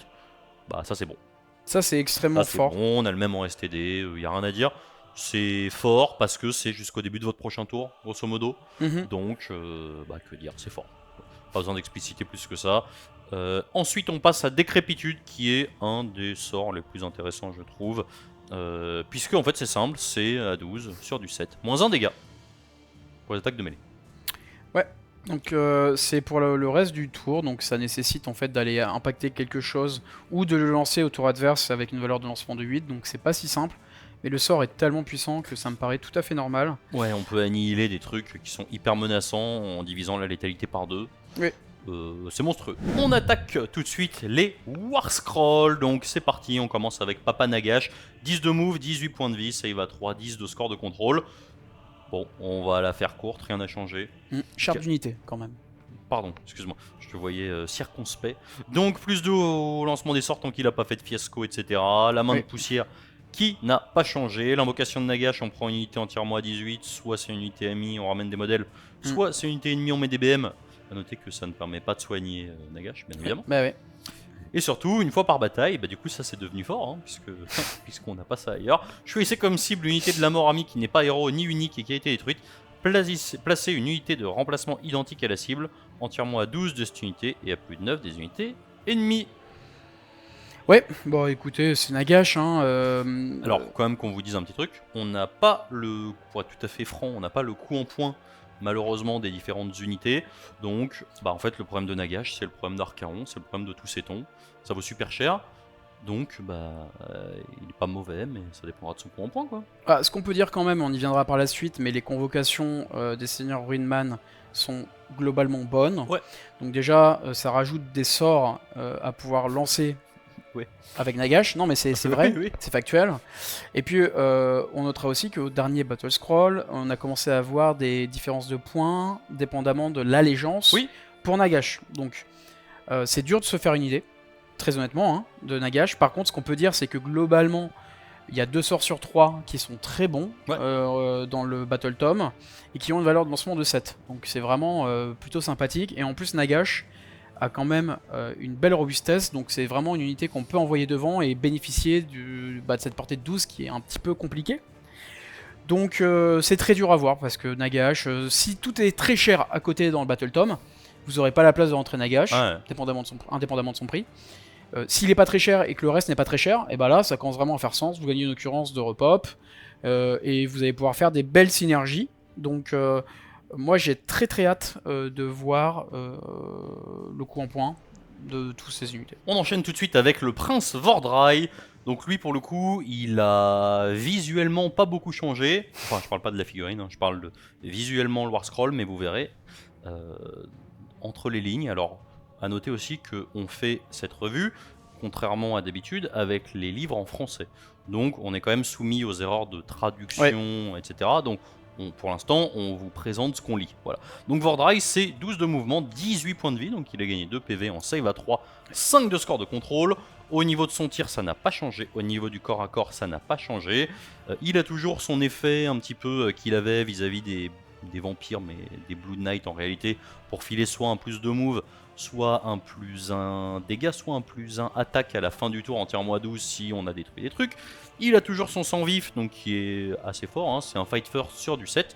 Bah, ça c'est bon. Ça, c'est extrêmement Ça c'est fort. bon, on a le même en STD, y a rien à dire. C'est fort parce que c'est jusqu'au début de votre prochain tour, grosso modo. Mhm. Donc, que dire, c'est fort. Pas besoin d'expliciter plus que ça. Ensuite, on passe à Décrépitude, qui est un des sorts les plus intéressants, je trouve. Puisque, en fait, c'est simple, c'est à 12 sur du 7. Moins 1 dégât pour les attaques de mêlée. Donc c'est pour le reste du tour, donc ça nécessite en fait d'aller impacter quelque chose ou de le lancer au tour adverse avec une valeur de lancement de 8, donc c'est pas si simple. Mais le sort est tellement puissant que ça me paraît tout à fait normal. Ouais, on peut annihiler des trucs qui sont hyper menaçants en divisant la létalité par 2. Oui. C'est monstrueux. On attaque tout de suite les War Scrolls. Donc c'est parti, on commence avec Papa Nagash. 10 de move, 18 points de vie, save à 3, 10 de score de contrôle. Bon, on va la faire courte, rien n'a changé. Charte d'unité quand même. Pardon, excuse-moi, je te voyais circonspect. Donc plus 2 au lancement des sorts tant qu'il n'a pas fait de fiasco, etc. La main de poussière qui n'a pas changé. L'invocation de Nagash, on prend une unité entièrement à 18, soit c'est une unité amie, on ramène des modèles, soit c'est une unité ennemie, on met des BM. A noter que ça ne permet pas de soigner Nagash, bien évidemment. Bah ouais. Et surtout, une fois par bataille, bah du coup ça c'est devenu fort, hein, puisqu'on n'a pas ça ailleurs. Choisissez comme cible l'unité de la mort amie qui n'est pas héros ni unique et qui a été détruite. Placez une unité de remplacement identique à la cible, entièrement à 12 de cette unité et à plus de 9 des unités ennemies. Ouais, bon écoutez, c'est Nagash, hein. Alors, quand même qu'on vous dise un petit truc, on n'a pas le, pour être tout à fait franc, on n'a pas le coup en point, malheureusement, des différentes unités. Donc, en fait, le problème de Nagash, c'est le problème d'Archaon, c'est le problème de tous ces tons. Ça vaut super cher. Donc, il est pas mauvais, mais ça dépendra de son coup en point, quoi. Ah, ce qu'on peut dire quand même, on y viendra par la suite, mais les convocations des seigneurs Ruinman sont globalement bonnes. Ouais. Donc déjà, ça rajoute des sorts à pouvoir lancer avec Nagash. Non mais c'est vrai, Oui. c'est factuel. Et puis on notera aussi qu'au dernier Battle Scroll, on a commencé à avoir des différences de points dépendamment de l'allégeance pour Nagash. Donc c'est dur de se faire une idée, très honnêtement, hein, de Nagash. Par contre, ce qu'on peut dire, c'est que globalement, il y a 2 sorts sur 3 qui sont très bons dans le Battle Tome et qui ont une valeur de lancement de 7. Donc c'est vraiment plutôt sympathique. Et en plus, Nagash a quand même une belle robustesse, donc c'est vraiment une unité qu'on peut envoyer devant et bénéficier de cette portée de 12 qui est un petit peu compliquée. Donc c'est très dur à voir parce que Nagash, si tout est très cher à côté dans le Battle Tome, vous n'aurez pas la place de rentrer Nagash, indépendamment de son prix. S'il n'est pas très cher et que le reste n'est pas très cher, et bah là ça commence vraiment à faire sens, vous gagnez une occurrence de repop et vous allez pouvoir faire des belles synergies. Donc moi j'ai très très hâte de voir le coup en point de toutes ces unités. On enchaîne tout de suite avec le Prince Vordrai. Donc lui pour le coup il a visuellement pas beaucoup changé. Enfin je parle pas de la figurine, hein, je parle de visuellement le War Scroll, mais vous verrez entre les lignes. Alors à noter aussi qu'on fait cette revue, contrairement à d'habitude, avec les livres en français. Donc on est quand même soumis aux erreurs de traduction, etc. Donc pour l'instant, on vous présente ce qu'on lit. Voilà. Donc Vordrai, c'est 12 de mouvement, 18 points de vie, donc il a gagné 2 PV en save à 3, 5 de score de contrôle. Au niveau de son tir, ça n'a pas changé. Au niveau du corps à corps, ça n'a pas changé. Il a toujours son effet un petit peu qu'il avait vis-à-vis des vampires, mais des Blood Knight en réalité, pour filer soit un plus de move, soit un plus 1 dégâts, soit un plus 1 attaque à la fin du tour en tirant -12 si on a détruit des trucs. Il a toujours son sang vif, donc qui est assez fort, hein. C'est un fight first sur du 7.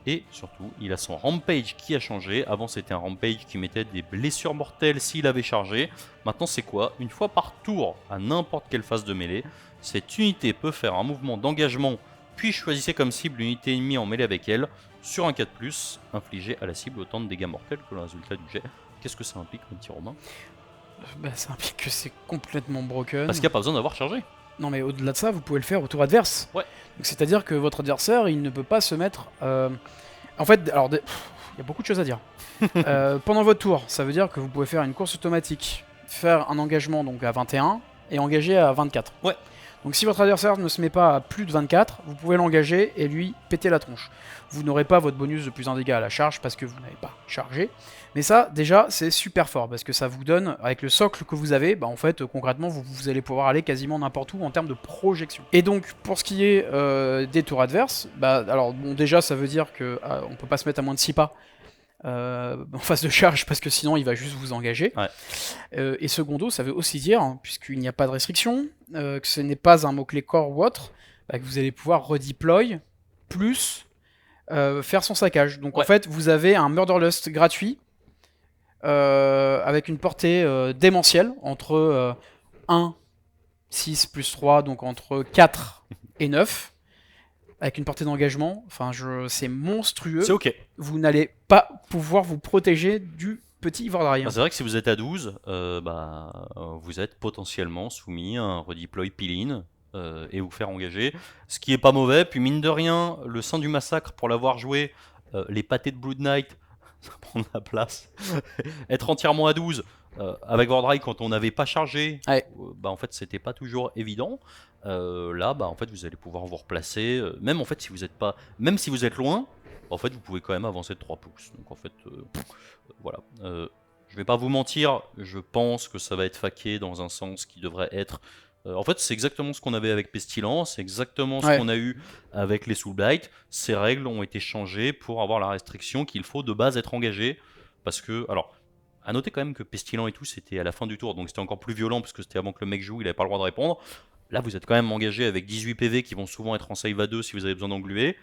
Et surtout, il a son rampage qui a changé. Avant, c'était un rampage qui mettait des blessures mortelles s'il avait chargé. Maintenant, c'est quoi? Une fois par tour, à n'importe quelle phase de mêlée, cette unité peut faire un mouvement d'engagement, puis choisissez comme cible l'unité ennemie en mêlée avec elle. Sur un 4+, infligez à la cible autant de dégâts mortels que le résultat du jet. Qu'est-ce que ça implique, mon petit Romain? Bah, ça implique que c'est complètement broken. Parce qu'il n'y a pas besoin d'avoir chargé. Non mais au-delà de ça, vous pouvez le faire au tour adverse. Ouais. Donc c'est-à-dire que votre adversaire, il ne peut pas se mettre... En fait, alors, il y a beaucoup de choses à dire. Pendant votre tour, ça veut dire que vous pouvez faire une course automatique, faire un engagement donc à 21 et engager à 24. Ouais. Donc si votre adversaire ne se met pas à plus de 24, vous pouvez l'engager et lui péter la tronche. Vous n'aurez pas votre bonus de plus 1 dégât à la charge parce que vous n'avez pas chargé. Mais ça, déjà, c'est super fort parce que ça vous donne, avec le socle que vous avez, bah en fait, concrètement, vous allez pouvoir aller quasiment n'importe où en termes de projection. Et donc, pour ce qui est des tours adverses, bah alors bon, déjà, ça veut dire que on peut pas se mettre à moins de 6 pas en phase de charge parce que sinon il va juste vous engager. Ouais. Et secondo, ça veut aussi dire, hein, puisqu'il n'y a pas de restriction, que ce n'est pas un mot-clé core ou autre, bah, que vous allez pouvoir redeploy plus faire son saccage. Donc en fait, vous avez un Murderlust gratuit avec une portée démentielle entre 1, 6 plus 3, donc entre 4 et 9. Avec une portée d'engagement, enfin, c'est monstrueux. C'est ok. Vous n'allez pas pouvoir vous protéger du petit Vordrai. Bah, c'est vrai que si vous êtes à 12, vous êtes potentiellement soumis à un redeploy peel-in et vous faire engager. Ce qui est pas mauvais, puis mine de rien, le sein du massacre, pour l'avoir joué, les pâtés de Blood Knight, ça prend de la place. Être entièrement à 12, avec Vordrai quand on n'avait pas chargé, en fait c'était pas toujours évident. Là, en fait, vous allez pouvoir vous replacer. Même en fait, si vous êtes pas, même si vous êtes loin, en fait, vous pouvez quand même avancer de 3 pouces. Donc en fait, voilà. Je vais pas vous mentir, je pense que ça va être faqué dans un sens qui devrait être. En fait, c'est exactement ce qu'on avait avec Pestilence, c'est exactement ce qu'on a eu avec les Soulblight. Ces règles ont été changées pour avoir la restriction qu'il faut de base être engagé. Parce que, alors, à noter quand même que Pestilent et tout, c'était à la fin du tour, donc c'était encore plus violent parce que c'était avant que le mec joue, il avait pas le droit de répondre. Là, vous êtes quand même engagé avec 18 PV qui vont souvent être en save à 2 si vous avez besoin d'engluer.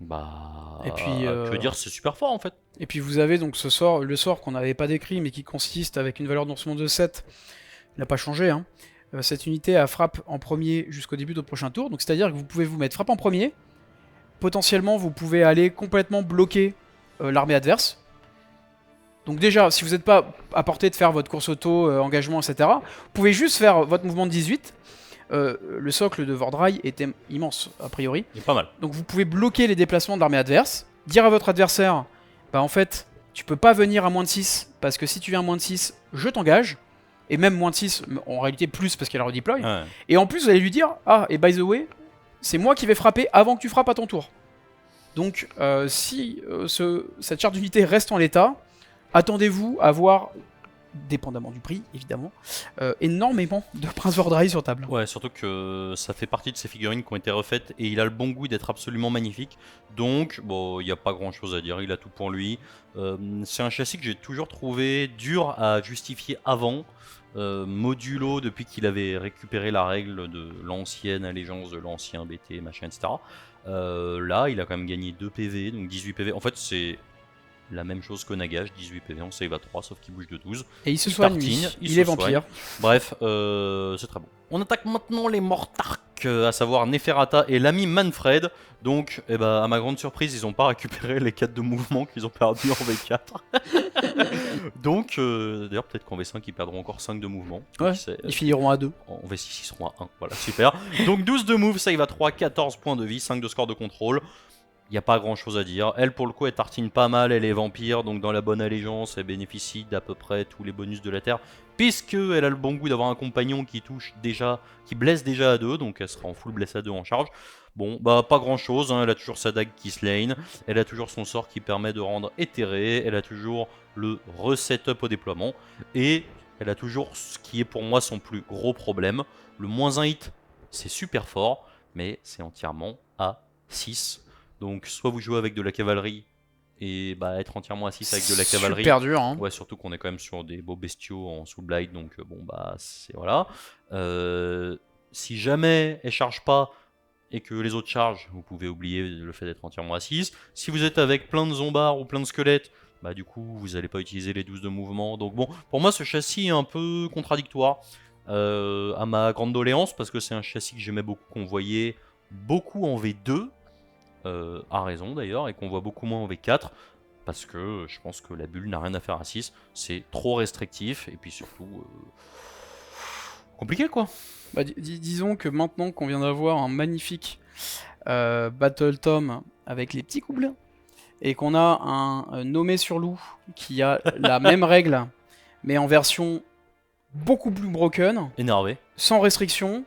Et puis, je veux dire, c'est super fort en fait. Et puis vous avez donc ce sort, le sort qu'on n'avait pas décrit, mais qui consiste avec une valeur d'oncement de 7. Il n'a pas changé, hein. Cette unité a frappe en premier jusqu'au début de votre prochain tour. Donc c'est-à-dire que vous pouvez vous mettre frappe en premier. Potentiellement, vous pouvez aller complètement bloquer l'armée adverse. Donc déjà, si vous n'êtes pas à portée de faire votre course auto, engagement, etc., vous pouvez juste faire votre mouvement de 18. Le socle de Vordrai était immense, a priori. Il est pas mal. Donc vous pouvez bloquer les déplacements de l'armée adverse, dire à votre adversaire, bah en fait, tu peux pas venir à moins de 6, parce que si tu viens à moins de 6, je t'engage. Et même moins de 6, en réalité plus, parce qu'elle a redeploy. Ouais. Et en plus, vous allez lui dire, ah, et by the way, c'est moi qui vais frapper avant que tu frappes à ton tour. Donc, si cette charte d'unité reste en l'état, attendez-vous à voir, dépendamment du prix, évidemment, énormément de Prince Vordrai sur table. Ouais, surtout que ça fait partie de ces figurines qui ont été refaites et il a le bon goût d'être absolument magnifique. Donc, bon, il n'y a pas grand chose à dire, il a tout pour lui. C'est un châssis que j'ai toujours trouvé dur à justifier avant. Modulo, depuis qu'il avait récupéré la règle de l'ancienne allégeance, de l'ancien BT, machin, etc. Là, il a quand même gagné 2 PV, donc 18 PV. En fait, c'est la même chose qu'Onagage, 18 PV, on save à 3, sauf qu'il bouge de 12. Et il se soigne, il est vampire. Bref, c'est très bon. On attaque maintenant les Mortark. donc à savoir Neferata et l'ami Manfred. Donc, à ma grande surprise, ils n'ont pas récupéré les 4 de mouvement qu'ils ont perdu en V4. Donc, d'ailleurs, peut-être qu'en V5, ils perdront encore 5 de mouvement. Ouais, ils finiront à 2. En V6, ils seront à 1. Voilà, super. Donc, 12 de move, save à 3, 14 points de vie, 5 de score de contrôle. Il n'y a pas grand chose à dire. Elle, pour le coup, elle tartine pas mal. Elle est vampire, donc dans la bonne allégeance, elle bénéficie d'à peu près tous les bonus de la terre. Puisqu'elle a le bon goût d'avoir un compagnon qui blesse déjà à 2, donc elle sera en full bless à 2 en charge. Bon, pas grand chose, hein. Elle a toujours sa dague qui slane. Elle a toujours son sort qui permet de rendre éthéré. Elle a toujours le reset-up au déploiement. Et elle a toujours ce qui est pour moi son plus gros problème. Le moins 1 hit, c'est super fort, mais c'est entièrement à 6. Donc soit vous jouez avec de la cavalerie et être entièrement à 6 avec de la cavalerie. Super dur, hein. Ouais, surtout qu'on est quand même sur des beaux bestiaux en Soul Blight, donc c'est voilà. Si jamais elle charge pas et que les autres chargent, vous pouvez oublier le fait d'être entièrement à 6. Si vous êtes avec plein de zombards ou plein de squelettes, du coup vous n'allez pas utiliser les 12 de mouvement. Donc bon, pour moi ce châssis est un peu contradictoire à ma grande doléance, parce que c'est un châssis que j'aimais beaucoup, qu'on voyait beaucoup en V2. A raison d'ailleurs, et qu'on voit beaucoup moins en V4, parce que je pense que la bulle n'a rien à faire à 6, c'est trop restrictif, et puis surtout compliqué quoi. Disons que maintenant qu'on vient d'avoir un magnifique Battle Tom avec les petits coups bleus, et qu'on a un nommé sur loup qui a la même règle, mais en version beaucoup plus broken, énervé, sans restriction.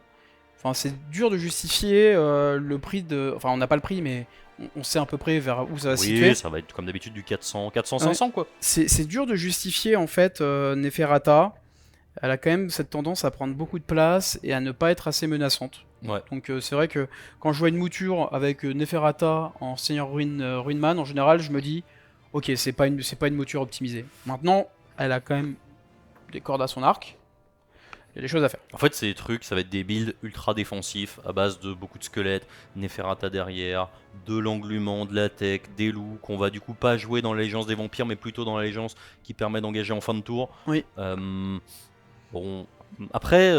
Enfin, c'est dur de justifier le prix de... Enfin, on n'a pas le prix, mais on sait à peu près vers où ça va se situer. Oui, ça va être comme d'habitude du 400, 500 quoi. C'est dur de justifier, en fait, Neferata. Elle a quand même cette tendance à prendre beaucoup de place et à ne pas être assez menaçante. Ouais. Donc c'est vrai que quand je vois une mouture avec Neferata en Seigneur Runeman, en général, je me dis, ok, c'est pas une mouture optimisée. Maintenant, elle a quand même des cordes à son arc. Il y a des choses à faire. En fait, ces trucs, ça va être des builds ultra défensifs à base de beaucoup de squelettes, Neferata derrière, de l'englument, de la tech, des loups, qu'on va du coup pas jouer dans l'allégeance des vampires, mais plutôt dans l'allégeance qui permet d'engager en fin de tour. Oui. Bon, après,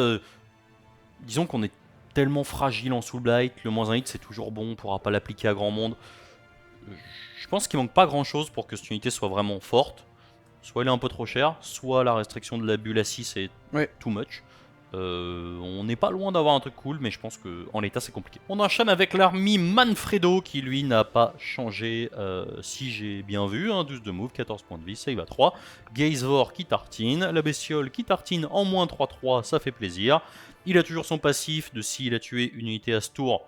disons qu'on est tellement fragile en Soul Blight, le moins 1 hit c'est toujours bon, on pourra pas l'appliquer à grand monde. Je pense qu'il manque pas grand chose pour que cette unité soit vraiment forte. Soit elle est un peu trop chère, soit la restriction de la bulle à 6 est too much. On n'est pas loin d'avoir un truc cool, mais je pense qu'en l'état c'est compliqué. On enchaîne avec l'armée Manfredo qui lui n'a pas changé, si j'ai bien vu, 12 de move, 14 points de vie, save à 3. Geisvor qui tartine, la bestiole qui tartine en moins 3-3, ça fait plaisir. Il a toujours son passif de s'il a tué une unité à ce tour.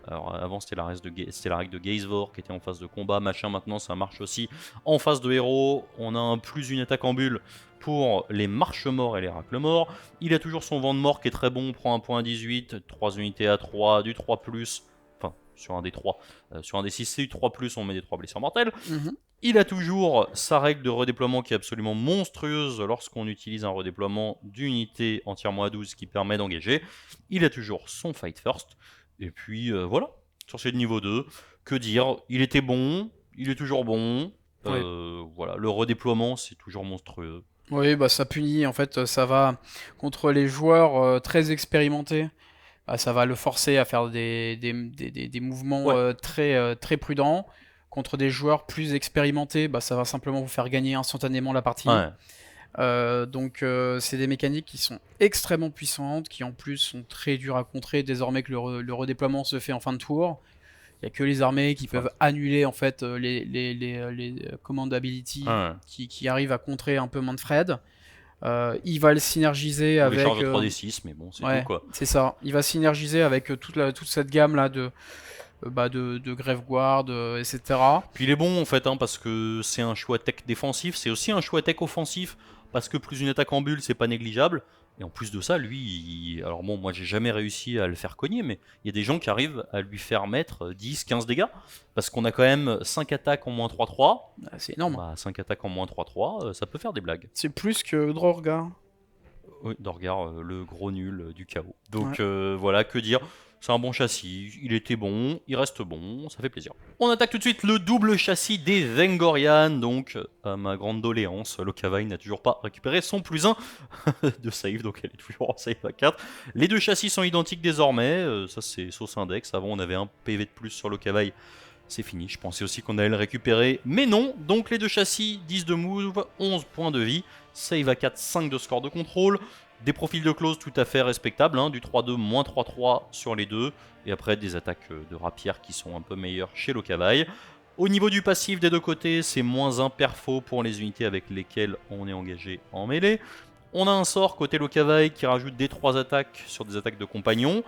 Alors avant c'était la règle de Geisvor qui était en phase de combat, machin, maintenant ça marche aussi en phase de héros. On a un plus une attaque en bulle pour les marches morts et les racles morts. Il a toujours son vent de mort qui est très bon, on prend un point à 18, 3 unités à 3, du 3+, enfin sur un des 3, sur un des 6 c'est du 3+, on met des 3 blessures mortelles. Il a toujours sa règle de redéploiement qui est absolument monstrueuse lorsqu'on utilise un redéploiement d'unité entièrement à 12 qui permet d'engager. Il a toujours son fight first. Et puis voilà, sur ce niveau 2, que dire, il était bon, il est toujours bon, voilà, le redéploiement c'est toujours monstrueux. Oui, ça punit, en fait, ça va contre les joueurs très expérimentés, ça va le forcer à faire des mouvements très prudents. Contre des joueurs plus expérimentés, ça va simplement vous faire gagner instantanément la partie. Donc c'est des mécaniques qui sont extrêmement puissantes, qui en plus sont très dures à contrer désormais que le redéploiement se fait en fin de tour. Il n'y a que les armées qui peuvent annuler en fait les command ability qui arrivent à contrer un peu Manfred. Il va le synergiser avec... Il charge de 3d6, mais bon, c'est tout quoi. C'est ça, il va synergiser avec toute cette gamme là de Graveguard, etc. Puis il est bon en fait, parce que c'est un choix tech défensif, c'est aussi un choix tech offensif, parce que plus une attaque en bulle, c'est pas négligeable. Et en plus de ça, lui, alors bon, moi j'ai jamais réussi à le faire cogner, mais il y a des gens qui arrivent à lui faire mettre 10-15 dégâts, parce qu'on a quand même 5 attaques en moins 3-3. C'est énorme. 5 attaques en moins 3-3, ça peut faire des blagues. C'est plus que Drorgar. Oui, Dorgar, le gros nul du chaos. Donc voilà, que dire. C'est un bon châssis, il était bon, il reste bon, ça fait plaisir. On attaque tout de suite le double châssis des Vengorian, donc à ma grande doléance, Locavaille n'a toujours pas récupéré son +1 de save, donc elle est toujours en save à 4. Les deux châssis sont identiques désormais, ça c'est sauce index, avant on avait un PV de plus sur Locavaille, c'est fini, je pensais aussi qu'on allait le récupérer, mais non, donc les deux châssis, 10 de move, 11 points de vie, save à 4, 5 de score de contrôle, des profils de close tout à fait respectables, hein, du 3-2, moins 3-3 sur les deux, et après des attaques de rapière qui sont un peu meilleures chez Locavaille. Au niveau du passif des deux côtés, c'est moins 1 perfo pour les unités avec lesquelles on est engagé en mêlée. On a un sort côté Locavaille qui rajoute des 3 attaques sur des attaques de compagnons.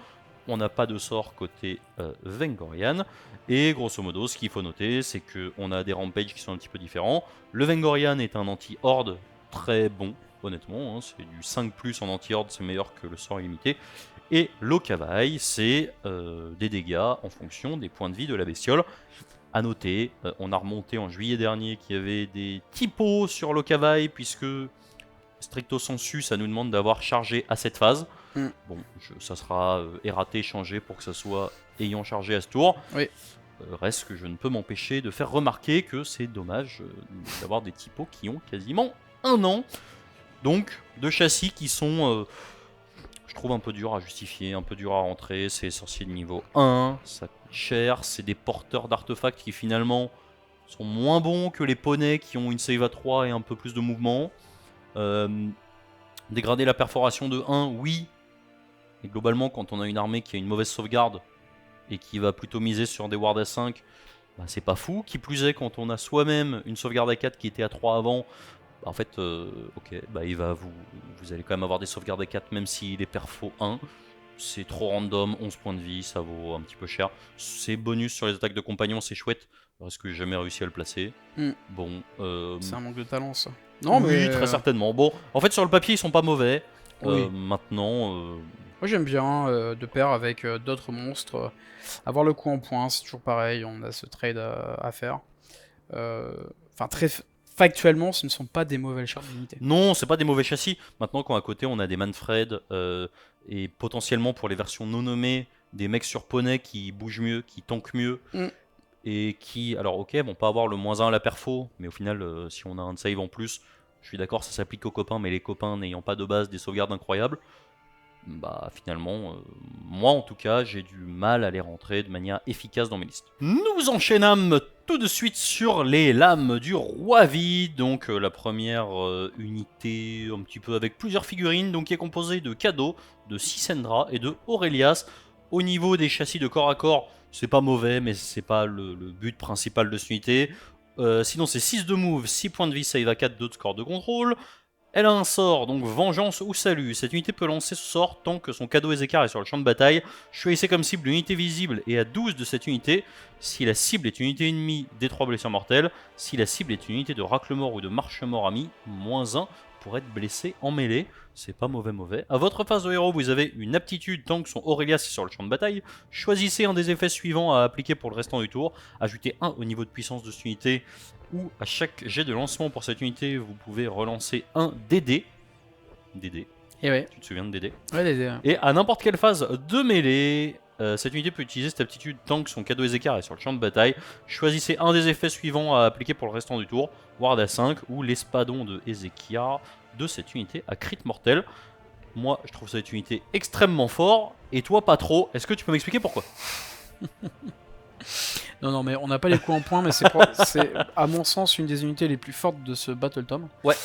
On n'a pas de sort côté Vengorian. Et grosso modo, ce qu'il faut noter, c'est qu'on a des rampages qui sont un petit peu différents. Le Vengorian est un anti-horde très bon, honnêtement. Hein, c'est du 5+, en anti-horde, c'est meilleur que le sort illimité. Et Locavaille, c'est des dégâts en fonction des points de vie de la bestiole. A noter, on a remonté en juillet dernier qu'il y avait des typos sur Locavaille, puisque stricto sensu, ça nous demande d'avoir chargé à cette phase. Bon, ça sera erraté, changé pour que ça soit ayant chargé à ce tour. Oui. Reste que je ne peux m'empêcher de faire remarquer que c'est dommage d'avoir des typos qui ont quasiment 1 an. Donc, deux châssis qui sont, je trouve, un peu durs à justifier, un peu durs à rentrer. C'est sorciers de niveau 1, ça coûte cher. C'est des porteurs d'artefacts qui finalement sont moins bons que les poneys qui ont une save à 3 et un peu plus de mouvement. Dégrader la perforation de 1, oui. Et globalement, quand on a une armée qui a une mauvaise sauvegarde et qui va plutôt miser sur des wards à 5, bah, c'est pas fou. Qui plus est, quand on a soi-même une sauvegarde à 4 qui était à 3 avant, bah, en fait, ok, bah, vous allez quand même avoir des sauvegardes à 4 même s'il est perfo 1. C'est trop random, 11 points de vie, ça vaut un petit peu cher. C'est bonus sur les attaques de compagnons, c'est chouette. Parce que j'ai jamais réussi à le placer. Bon, c'est un manque de talent, ça. Non, oui, mais très certainement. Bon, en fait, sur le papier, ils sont pas mauvais. Oui. Maintenant, moi j'aime bien de pair avec d'autres monstres. Avoir le coup en point, c'est toujours pareil. On a ce trade à faire. Enfin, très factuellement, ce ne sont pas des mauvais châssis d'unité. Non, c'est pas des mauvais châssis. Maintenant, quand à côté on a des Manfred et potentiellement pour les versions non nommées, des mecs sur poney qui bougent mieux, qui tankent mieux. Et qui, alors ok, vont pas avoir le -1 à la perfo, mais au final, si on a un save en plus, je suis d'accord, ça s'applique aux copains, mais les copains n'ayant pas de base des sauvegardes incroyables, bah finalement, moi en tout cas, j'ai du mal à les rentrer de manière efficace dans mes listes. Nous enchaînons tout de suite sur les lames du roi vide, donc la première unité un petit peu avec plusieurs figurines, donc qui est composée de Cadeau, de Sissendra et de Aurelias. Au niveau des châssis de corps à corps, c'est pas mauvais, mais c'est pas le but principal de cette unité. Sinon, c'est 6 de move, 6 points de vie, save à 4, 2 de score de contrôle. Elle a un sort, donc Vengeance ou Salut. Cette unité peut lancer ce sort tant que son cadeau Ezekar est sur le champ de bataille. Choisissez comme cible une unité visible et à 12 de cette unité. Si la cible est une unité ennemie, des 3 blessures mortelles. Si la cible est une unité de racle-mort ou de marche-mort ami, -1 pour être blessé en mêlée. C'est pas mauvais. À votre phase de héros, vous avez une aptitude tant que son Aurelias est sur le champ de bataille. Choisissez un des effets suivants à appliquer pour le restant du tour. Ajoutez 1 au niveau de puissance de cette unité, ou à chaque jet de lancement pour cette unité, vous pouvez relancer un DD. DD. Et ouais. Tu te souviens de DD? Ouais, DD. Et à n'importe quelle phase de mêlée, cette unité peut utiliser cette aptitude tant que son cadeau Ezekar est sur le champ de bataille. Choisissez un des effets suivants à appliquer pour le restant du tour. Ward à 5 ou l'espadon de Ezekar de cette unité à crit mortel. Moi, je trouve cette unité extrêmement fort, et toi pas trop. Est-ce que tu peux m'expliquer pourquoi? Non, mais on n'a pas les coups en point, mais c'est à mon sens une des unités les plus fortes de ce Battle Tome. Ouais.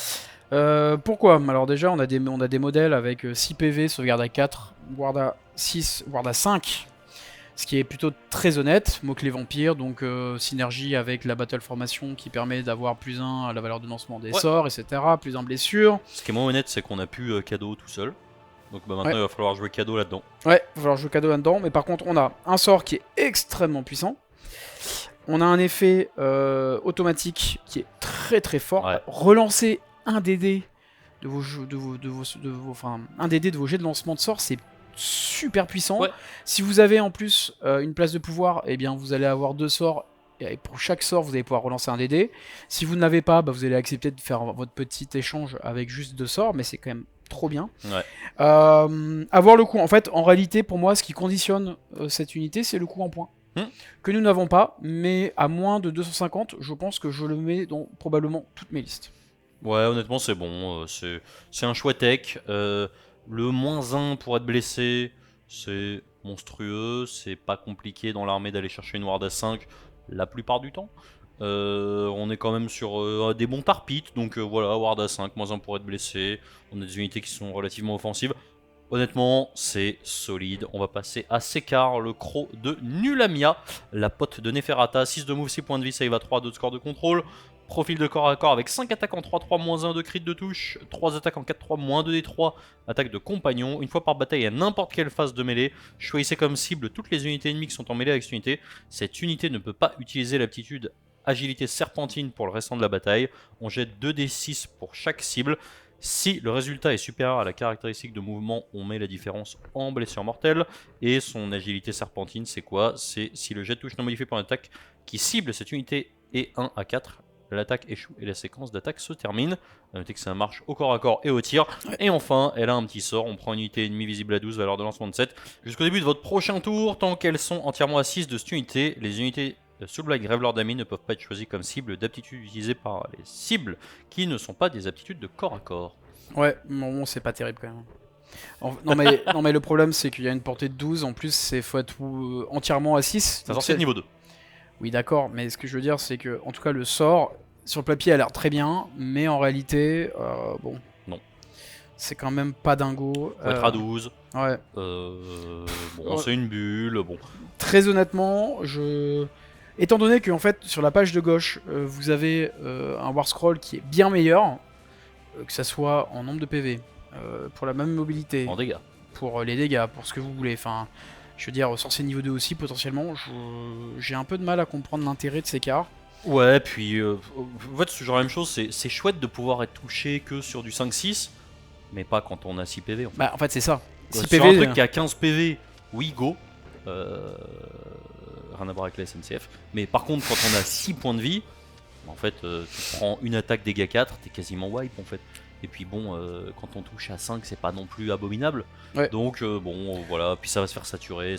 Pourquoi? Alors déjà, on a des modèles avec 6 PV, sauvegarde à 4, ward à 6, ward à 5. Ce qui est plutôt très honnête, mot-clé vampire, donc synergie avec la battle formation qui permet d'avoir +1 à la valeur de lancement des sorts, etc., +1 blessure. Ce qui est moins honnête, c'est qu'on a pu cadeau tout seul. Donc bah, maintenant il va falloir jouer cadeau là-dedans. Ouais, il va falloir jouer cadeau là-dedans, mais par contre on a un sort qui est extrêmement puissant. On a un effet automatique qui est très très fort. Ouais. Relancer un DD de vos jets de lancement de sort, c'est super puissant. Ouais. Si vous avez en plus une place de pouvoir, eh bien vous allez avoir 2 sorts. Et pour chaque sort, vous allez pouvoir relancer un DD. Si vous n'avez pas, bah, vous allez accepter de faire votre petit échange avec juste 2 sorts, mais c'est quand même trop bien. Ouais. Avoir le coup, en fait, en réalité, pour moi, ce qui conditionne cette unité, c'est le coup en points. Que nous n'avons pas, mais à moins de 250, je pense que je le mets dans probablement toutes mes listes. Ouais, honnêtement, c'est bon. C'est un chouette tech. Le -1 pour être blessé, c'est monstrueux. C'est pas compliqué dans l'armée d'aller chercher une Ward à 5 la plupart du temps. On est quand même sur des bons tarpites, donc voilà, Ward à 5, -1 pour être blessé. On a des unités qui sont relativement offensives. Honnêtement, c'est solide. On va passer à Sekar, le croc de Nulamia, la pote de Neferata. 6 de move, 6 points de vie, save à 3, 2 de score de contrôle. Profil de corps à corps avec 5 attaques en 3-3, -1 de crit de touche, 3 attaques en 4-3, -2 des 3 attaques de compagnon. Une fois par bataille à n'importe quelle phase de mêlée, choisissez comme cible toutes les unités ennemies qui sont en mêlée avec cette unité. Cette unité ne peut pas utiliser l'aptitude agilité serpentine pour le restant de la bataille. On jette 2d6 pour chaque cible. Si le résultat est supérieur à la caractéristique de mouvement, on met la différence en blessure mortelle. Et son agilité serpentine, c'est quoi? C'est si le jet de touche non modifié par une attaque qui cible cette unité est 1 à 4, l'attaque échoue et la séquence d'attaque se termine. Notez que ça marche au corps à corps et au tir. Et enfin, elle a un petit sort, on prend une unité ennemie visible à 12, valeur de lancement de 7. Jusqu'au début de votre prochain tour, tant qu'elles sont entièrement assises de cette unité, les unités Soulblight Gravelord d'Ami ne peuvent pas être choisies comme cible d'aptitude utilisée par les cibles qui ne sont pas des aptitudes de corps à corps. Ouais, bon, c'est pas terrible quand même. Non mais le problème c'est qu'il y a une portée de 12, en plus faut être entièrement à 6. C'est un sorcier de niveau 2. Oui d'accord, mais ce que je veux dire c'est que en tout cas le sort, sur le papier a l'air très bien, mais en réalité, bon... Non. C'est quand même pas dingo. Faut être à 12. Ouais. Bon, c'est une bulle, bon. Très honnêtement, étant donné que en fait, sur la page de gauche, vous avez un War Scroll qui est bien meilleur, que ça soit en nombre de PV, pour la même mobilité, en dégâts, pour les dégâts, pour ce que vous voulez. Enfin, je veux dire, sorcier niveau 2 aussi, potentiellement, j'ai un peu de mal à comprendre l'intérêt de ces cartes. Ouais, puis en fait, c'est toujours la même chose, c'est chouette de pouvoir être touché que sur du 5-6, mais pas quand on a 6 PV. En fait, bah, en fait c'est ça. 6 sur PV, un truc qui a 15 PV, oui, go. Rien à voir avec la SNCF. Mais par contre, quand on a 6 points de vie, en fait, tu prends une attaque dégâts 4, t'es quasiment wipe en fait. Et puis bon, quand on touche à 5, c'est pas non plus abominable. Ouais. Donc bon, voilà, puis ça va se faire saturer.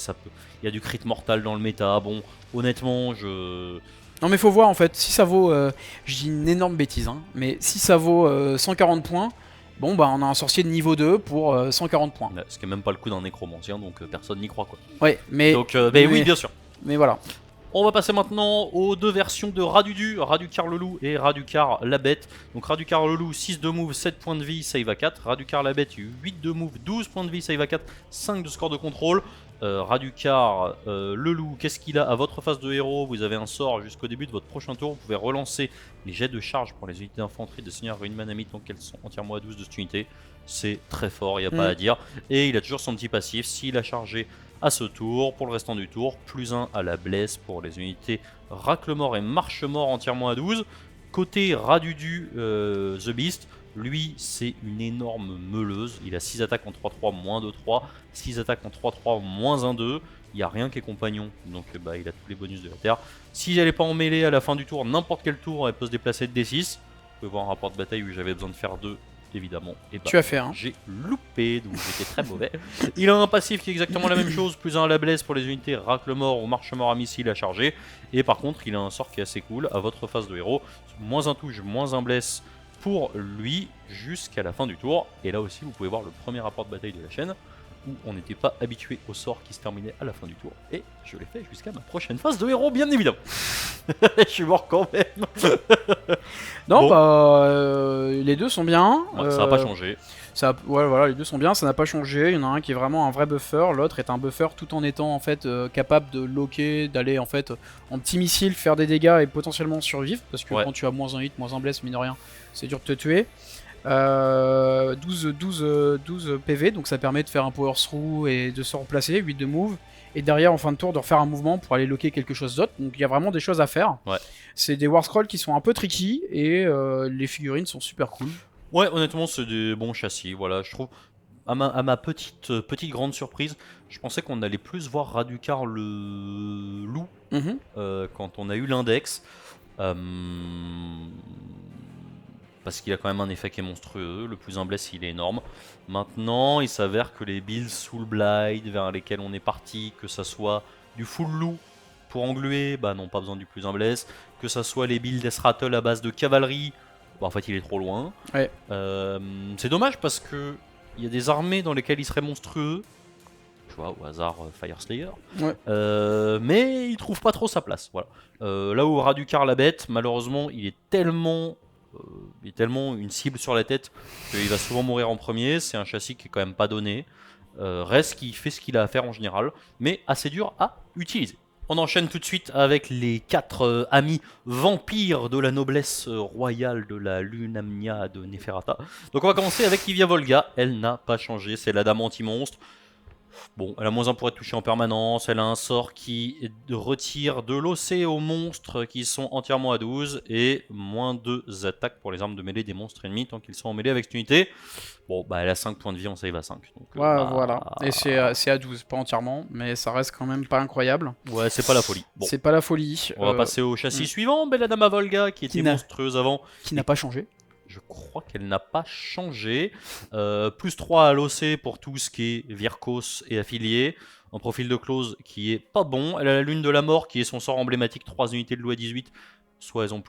Il y a du crit mortal dans le méta. Bon, honnêtement, Non mais faut voir en fait, si ça vaut, je dis une énorme bêtise, hein, mais si ça vaut 140 points, bon bah on a un sorcier de niveau 2 pour 140 points. Ce qui est même pas le coup d'un nécromancien, donc personne n'y croit quoi. Ouais, mais... Donc oui, bien sûr. Mais voilà. On va passer maintenant aux deux versions de Radudu, Radukar le loup et Radukar la bête. Donc Radukar le loup, 6 de move, 7 points de vie, save à 4. Radukar la bête, 8 de move, 12 points de vie, save à 4, 5 de score de contrôle. Radukar le loup, qu'est-ce qu'il a à votre phase de héros? Vous avez un sort jusqu'au début de votre prochain tour. Vous pouvez relancer les jets de charge pour les unités d'infanterie de Seigneur Ruinmanamit tant qu'elles sont entièrement à 12 de cette unité. C'est très fort, il n'y a pas à dire. Et il a toujours son petit passif. S'il a chargé à ce tour, pour le restant du tour, +1 à la blesse pour les unités Racle-Mort et Marche-Mort entièrement à 12. Côté Radudu, The Beast, lui c'est une énorme meuleuse. Il a 6 attaques en 3-3, -2-3, 6 attaques en 3-3, -1-2. Il n'y a rien qui est compagnon, donc bah, il a tous les bonus de la terre. Si elle n'est pas en mêlée à la fin du tour, n'importe quel tour, elle peut se déplacer de D6. Vous pouvez voir un rapport de bataille où j'avais besoin de faire 2. Évidemment, et bah, tu as fait, hein. J'ai loupé, donc j'étais très mauvais. Il a un passif qui est exactement la même chose, +1 à la blesse pour les unités Racle-Mort ou Marche-Mort à missile à charger. Et par contre, il a un sort qui est assez cool à votre phase de héros, -1 touche, -1 blesse pour lui jusqu'à la fin du tour. Et là aussi, vous pouvez voir le premier rapport de bataille de la chaîne, où on n'était pas habitué au sort qui se terminait à la fin du tour. Et je l'ai fait jusqu'à ma prochaine phase de héros, bien évidemment. Je suis mort quand même. Non, bon. Bah, les deux sont bien. Ouais, ça n'a pas changé. Ouais, voilà, les deux sont bien, ça n'a pas changé. Il y en a un qui est vraiment un vrai buffer, l'autre est un buffer tout en étant en fait capable de loquer, d'aller en fait en petit missile faire des dégâts et potentiellement survivre. Parce que quand tu as -1 hit, -1 bless, mine de rien, c'est dur de te tuer. 12 PV, donc ça permet de faire un power through et de se replacer, 8 de move, et derrière en fin de tour de refaire un mouvement pour aller loquer quelque chose d'autre, donc il y a vraiment des choses à faire. Ouais. C'est des War Scrolls qui sont un peu tricky, et les figurines sont super cool. Ouais, honnêtement c'est des bons châssis, voilà, je trouve. À ma petite grande surprise, je pensais qu'on allait plus voir Radukar le loup quand on a eu l'index. parce qu'il a quand même un effet qui est monstrueux. Le plus un bless, il est énorme. Maintenant, il s'avère que les builds Soul Blight vers lesquels on est parti, que ça soit du full loup pour engluer, bah non, pas besoin du plus un bless. Que ça soit les builds Death Rattle à base de cavalerie, bah en fait, il est trop loin. Ouais. C'est dommage parce que il y a des armées dans lesquelles il serait monstrueux. Je vois au hasard Fire Slayer. Ouais. Mais il trouve pas trop sa place. Voilà. Là où Raducar la bête, malheureusement, il est tellement une cible sur la tête qu'il va souvent mourir en premier. C'est un châssis qui est quand même pas donné. Reste qui fait ce qu'il a à faire en général, mais assez dur à utiliser. On enchaîne tout de suite avec les 4 amis vampires de la noblesse royale de la Lunamnia de Neferata. Donc on va commencer avec Ivia Volga. Elle n'a pas changé, c'est la dame anti-monstre. Bon, elle a -1 pour être touchée en permanence, elle a un sort qui retire de l'OC aux monstres qui sont entièrement à 12 et -2 attaques pour les armes de mêlée des monstres ennemis tant qu'ils sont en mêlée avec cette unité. Bon, bah elle a 5 points de vie en save à 5. Donc, Ouais, voilà. Et c'est à 12, pas entièrement, mais ça reste quand même pas incroyable. Ouais, c'est pas la folie. Bon. C'est pas la folie. On va passer au châssis suivant, Belladama Volga, qui était monstrueuse avant. Qui n'a pas changé. Je crois qu'elle n'a pas changé. +3 à l'OC pour tout ce qui est Virkos et affilié. Un profil de close qui est pas bon. Elle a la lune de la mort qui est son sort emblématique. 3 unités de loi 18. Soit elles ont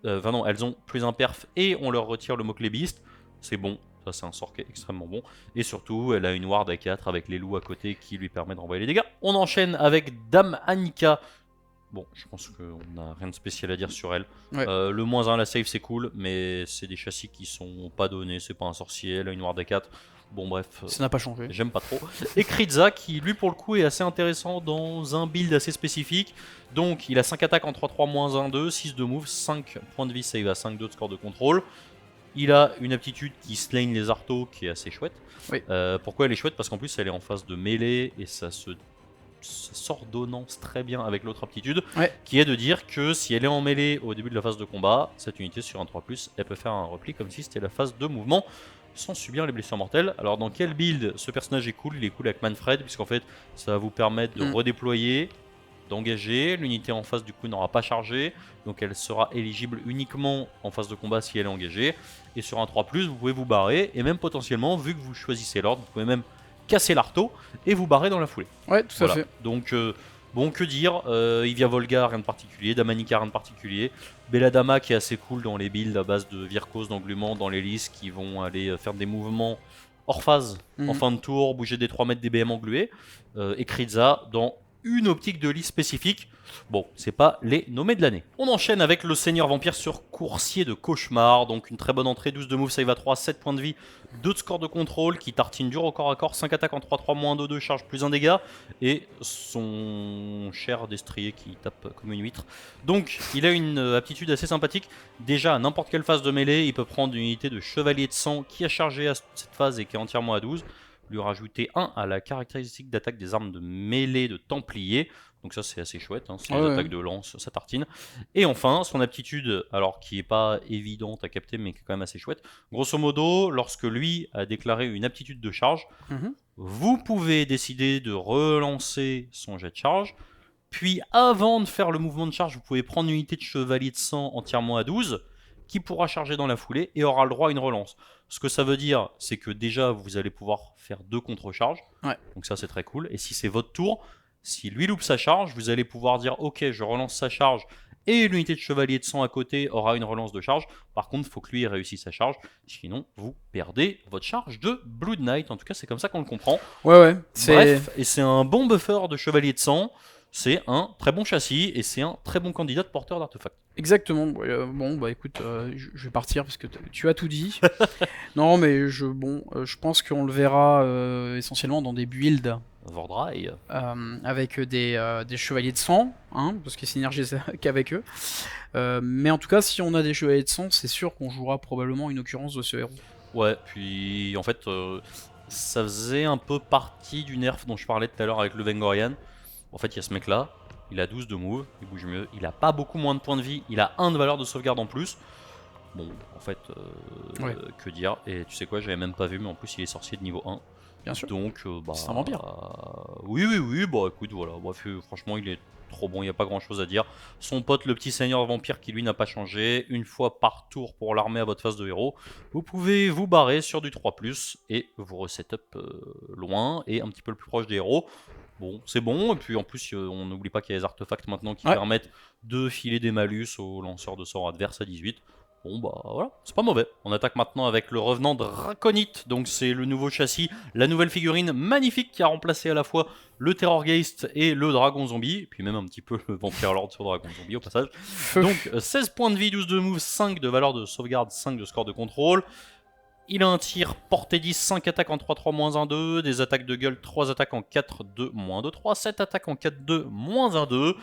elles ont plus un perf et on leur retire le mot-clé beast. C'est bon. Ça, c'est un sort qui est extrêmement bon. Et surtout, elle a une ward à 4 avec les loups à côté qui lui permet d'envoyer les dégâts. On enchaîne avec Dame Annika. Bon, je pense qu'on n'a rien de spécial à dire sur elle. Ouais. Le -1, la save, c'est cool, mais c'est des châssis qui sont pas donnés. C'est pas un sorcier, elle a une ward à 4. Bon, bref. Ça n'a pas changé. J'aime pas trop. Et Kritza, qui lui, pour le coup, est assez intéressant dans un build assez spécifique. Donc, il a 5 attaques en 3-3, -1-2, 6 de move, 5 points de vie, save à 5, 2 de score de contrôle. Il a une aptitude qui slane les artos, qui est assez chouette. Oui. Pourquoi elle est chouette? Parce qu'en plus, elle est en phase de mêlée et ça s'ordonnance très bien avec l'autre aptitude, qui est de dire que si elle est en mêlée au début de la phase de combat, cette unité sur un 3+, elle peut faire un repli comme si c'était la phase de mouvement sans subir les blessures mortelles. Alors dans quel build ce personnage est cool? Il est cool avec Manfred, puisqu'en fait ça va vous permettre de redéployer, d'engager. L'unité en face du coup n'aura pas chargé, donc elle sera éligible uniquement en phase de combat si elle est engagée. Et sur un 3+, vous pouvez vous barrer, et même potentiellement, vu que vous choisissez l'ordre, vous pouvez même casser l'arteau et vous barrer dans la foulée. Ouais, tout à fait. Donc, bon, que dire, Ivia Volga, rien de particulier, Damanika, rien de particulier. Belladama qui est assez cool dans les builds à base de Virkos, d'englument, dans les listes qui vont aller faire des mouvements hors phase en fin de tour, bouger des 3 mètres des BM englués. Et Kritza dans une optique de liste spécifique. Bon, c'est pas les nommés de l'année. On enchaîne avec le Seigneur Vampire sur Coursier de Cauchemar. Donc une très bonne entrée, 12 de move, save à 3, 7 points de vie, 2 de score de contrôle, qui tartine dur au corps à corps, 5 attaques en 3-3, -2, charge plus 1 dégât. Et son cher destrier qui tape comme une huître. Donc il a une aptitude assez sympathique. Déjà, à n'importe quelle phase de mêlée, il peut prendre une unité de Chevalier de Sang qui a chargé à cette phase et qui est entièrement à 12. Lui rajouter 1 à la caractéristique d'attaque des armes de mêlée de Templier. Donc ça c'est assez chouette, hein. C'est les attaques de lance, ça tartine. Et enfin, son aptitude, alors qui n'est pas évidente à capter mais qui est quand même assez chouette. Grosso modo, lorsque lui a déclaré une aptitude de charge, vous pouvez décider de relancer son jet de charge. Puis avant de faire le mouvement de charge, vous pouvez prendre une unité de Chevalier de Sang entièrement à 12 qui pourra charger dans la foulée et aura le droit à une relance. Ce que ça veut dire, c'est que déjà, vous allez pouvoir faire 2 contre-charges. Donc ça, c'est très cool. Et si c'est votre tour, si lui loupe sa charge, vous allez pouvoir dire « Ok, je relance sa charge et l'unité de Chevalier de Sang à côté aura une relance de charge. Par contre, il faut que lui ait réussi sa charge. Sinon, vous perdez votre charge de Blood Knight. » En tout cas, c'est comme ça qu'on le comprend. Bref, et c'est un bon buffer de Chevalier de Sang. C'est un très bon châssis et c'est un très bon candidat de porteur d'artefacts. Exactement. Bon, bah écoute, je vais partir parce que tu as tout dit. Non, mais je pense qu'on le verra essentiellement dans des builds. Vordrai. Avec des chevaliers de sang, hein, parce qu'il synergise qu'avec eux. Mais en tout cas, si on a des chevaliers de sang, c'est sûr qu'on jouera probablement une occurrence de ce héros. Ouais, puis en fait, ça faisait un peu partie du nerf dont je parlais tout à l'heure avec le Vengorian. En fait, il y a ce mec là, il a 12 de move, il bouge mieux, il a pas beaucoup moins de points de vie, il a 1 de valeur de sauvegarde en plus. Bon, en fait, que dire. Et tu sais quoi, j'avais même pas vu, mais en plus il est sorcier de niveau 1. Bien sûr. Donc, c'est un vampire. Oui, bah écoute, voilà. Bref, franchement, il est trop bon, il n'y a pas grand chose à dire. Son pote, le petit seigneur vampire, qui lui n'a pas changé. Une fois par tour pour l'armée à votre phase de héros, vous pouvez vous barrer sur du 3+, et vous reset-up loin et un petit peu le plus proche des héros. Bon, c'est bon, et puis en plus, on n'oublie pas qu'il y a les artefacts maintenant qui permettent de filer des malus aux lanceurs de sorts adverses à 18. Bon bah voilà, c'est pas mauvais. On attaque maintenant avec le revenant Draconite, donc c'est le nouveau châssis, la nouvelle figurine magnifique qui a remplacé à la fois le Terrorgeist et le Dragon Zombie, et puis même un petit peu le Vampire Lord sur Dragon Zombie au passage. Donc 16 points de vie, 12 de move, 5 de valeur de sauvegarde, 5 de score de contrôle. Il a un tir portée 10, 5 attaques en 3-3, moins 1-2, des attaques de gueule, 3 attaques en 4-2, moins 2-3, 7 attaques en 4-2, moins 1-2.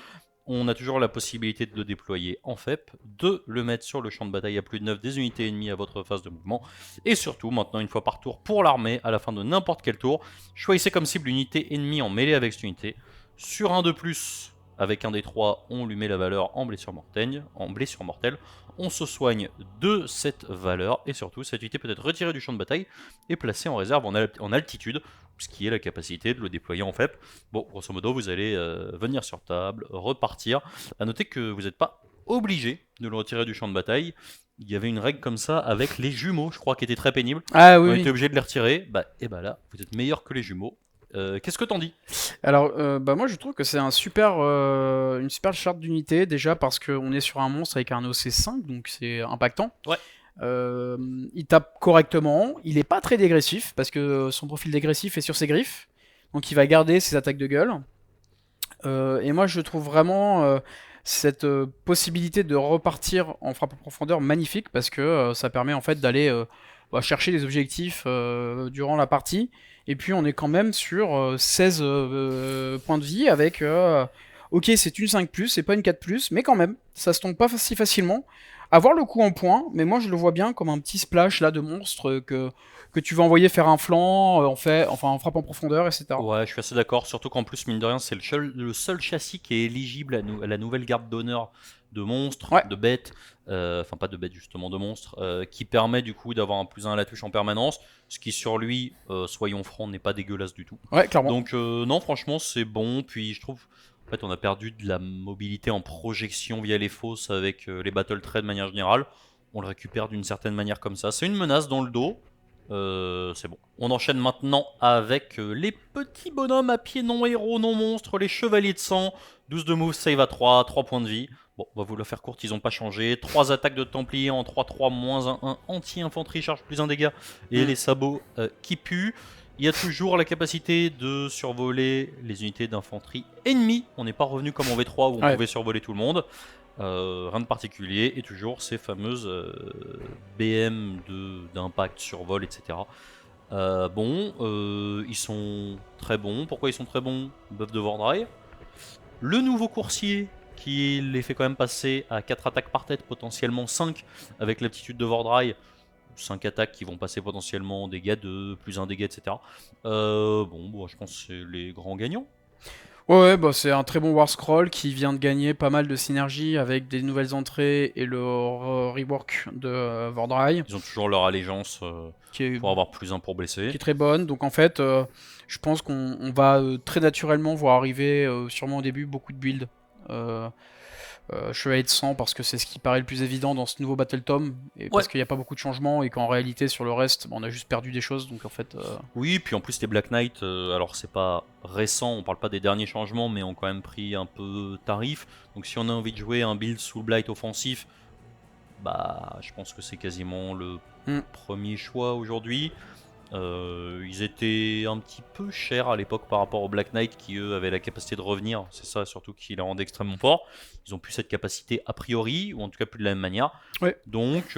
On a toujours la possibilité de le déployer en FEP, de le mettre sur le champ de bataille à plus de 9 des unités ennemies à votre phase de mouvement, et surtout, maintenant une fois par tour pour l'armée, à la fin de n'importe quel tour, choisissez comme cible une unité ennemie en mêlée avec cette unité. Sur un de plus, avec un des 3, on lui met la valeur en blessure mortelle, on se soigne de cette valeur, et surtout, cette unité peut être retirée du champ de bataille et placée en réserve en altitude, ce qui est la capacité de le déployer en FEP. Bon, grosso modo, vous allez venir sur table, repartir. A noter que vous n'êtes pas obligé de le retirer du champ de bataille. Il y avait une règle comme ça avec les jumeaux, je crois, qui était très pénible. Ah oui. On était obligé de les retirer. Et bah là, vous êtes meilleur que les jumeaux. Qu'est-ce que t'en dis? Alors, moi je trouve que c'est une super charte d'unité, déjà parce qu'on est sur un monstre avec un OC5, donc c'est impactant. Ouais. Il tape correctement, il est pas très dégressif, parce que son profil dégressif est sur ses griffes, donc il va garder ses attaques de gueule. Et moi je trouve vraiment cette possibilité de repartir en frappe en profondeur magnifique, parce que ça permet en fait d'aller chercher des objectifs durant la partie, et puis on est quand même sur 16 points de vie avec... ok, c'est une 5+, c'est pas une 4+, mais quand même, ça se tombe pas si facilement. Avoir le coup en point, mais moi je le vois bien comme un petit splash là de monstre que tu vas envoyer faire un flanc, en frappe en profondeur, etc. Ouais, je suis assez d'accord, surtout qu'en plus, mine de rien, c'est le seul châssis qui est éligible à la nouvelle garde d'honneur de monstres, de bêtes, enfin pas de bêtes justement, de monstres, qui permet du coup d'avoir un +1 à la touche en permanence, ce qui sur lui, soyons francs, n'est pas dégueulasse du tout. Ouais, clairement. Donc non, franchement, c'est bon, puis je trouve... En fait, on a perdu de la mobilité en projection via les fosses avec les battle traits de manière générale. On le récupère d'une certaine manière comme ça. C'est une menace dans le dos. C'est bon. On enchaîne maintenant avec les petits bonhommes à pied non héros, non monstres, les chevaliers de sang. 12 de move, save à 3, 3 points de vie. Bon, on va vous la faire courte, ils n'ont pas changé. 3 attaques de Templier en 3-3, moins 1-1, anti-infanterie, charge plus 1 dégât. Et les sabots qui puent. Il y a toujours la capacité de survoler les unités d'infanterie ennemies. On n'est pas revenu comme en V3 où on pouvait survoler tout le monde. Rien de particulier. Et toujours ces fameuses BM d'impact, survol, etc. Ils sont très bons. Pourquoi ils sont très bons? Buff de Vordry. Le nouveau coursier qui les fait quand même passer à 4 attaques par tête, potentiellement 5 avec l'aptitude de Vordry. 5 attaques qui vont passer potentiellement dégâts 2, plus 1 dégât, etc. Je pense que c'est les grands gagnants. Ouais, c'est un très bon War Scroll qui vient de gagner pas mal de synergie avec des nouvelles entrées et le rework de Vordry. Ils ont toujours leur allégeance pour avoir plus 1 pour blesser. Qui est très bonne, donc en fait, je pense qu'on va très naturellement voir arriver, sûrement au début, beaucoup de builds. Chevalier de sang parce que c'est ce qui paraît le plus évident dans ce nouveau Battle Tome, et parce qu'il n'y a pas beaucoup de changements et qu'en réalité sur le reste on a juste perdu des choses, donc en fait... Oui, puis en plus les Black Knight, alors c'est pas récent, on parle pas des derniers changements, mais ont quand même pris un peu tarif, donc si on a envie de jouer un build Soul Blight offensif, je pense que c'est quasiment le premier choix aujourd'hui. Ils étaient un petit peu chers à l'époque par rapport aux Black Knight qui eux avaient la capacité de revenir, c'est ça surtout qui les rendait extrêmement forts. Ils ont plus cette capacité a priori, ou en tout cas plus de la même manière. Donc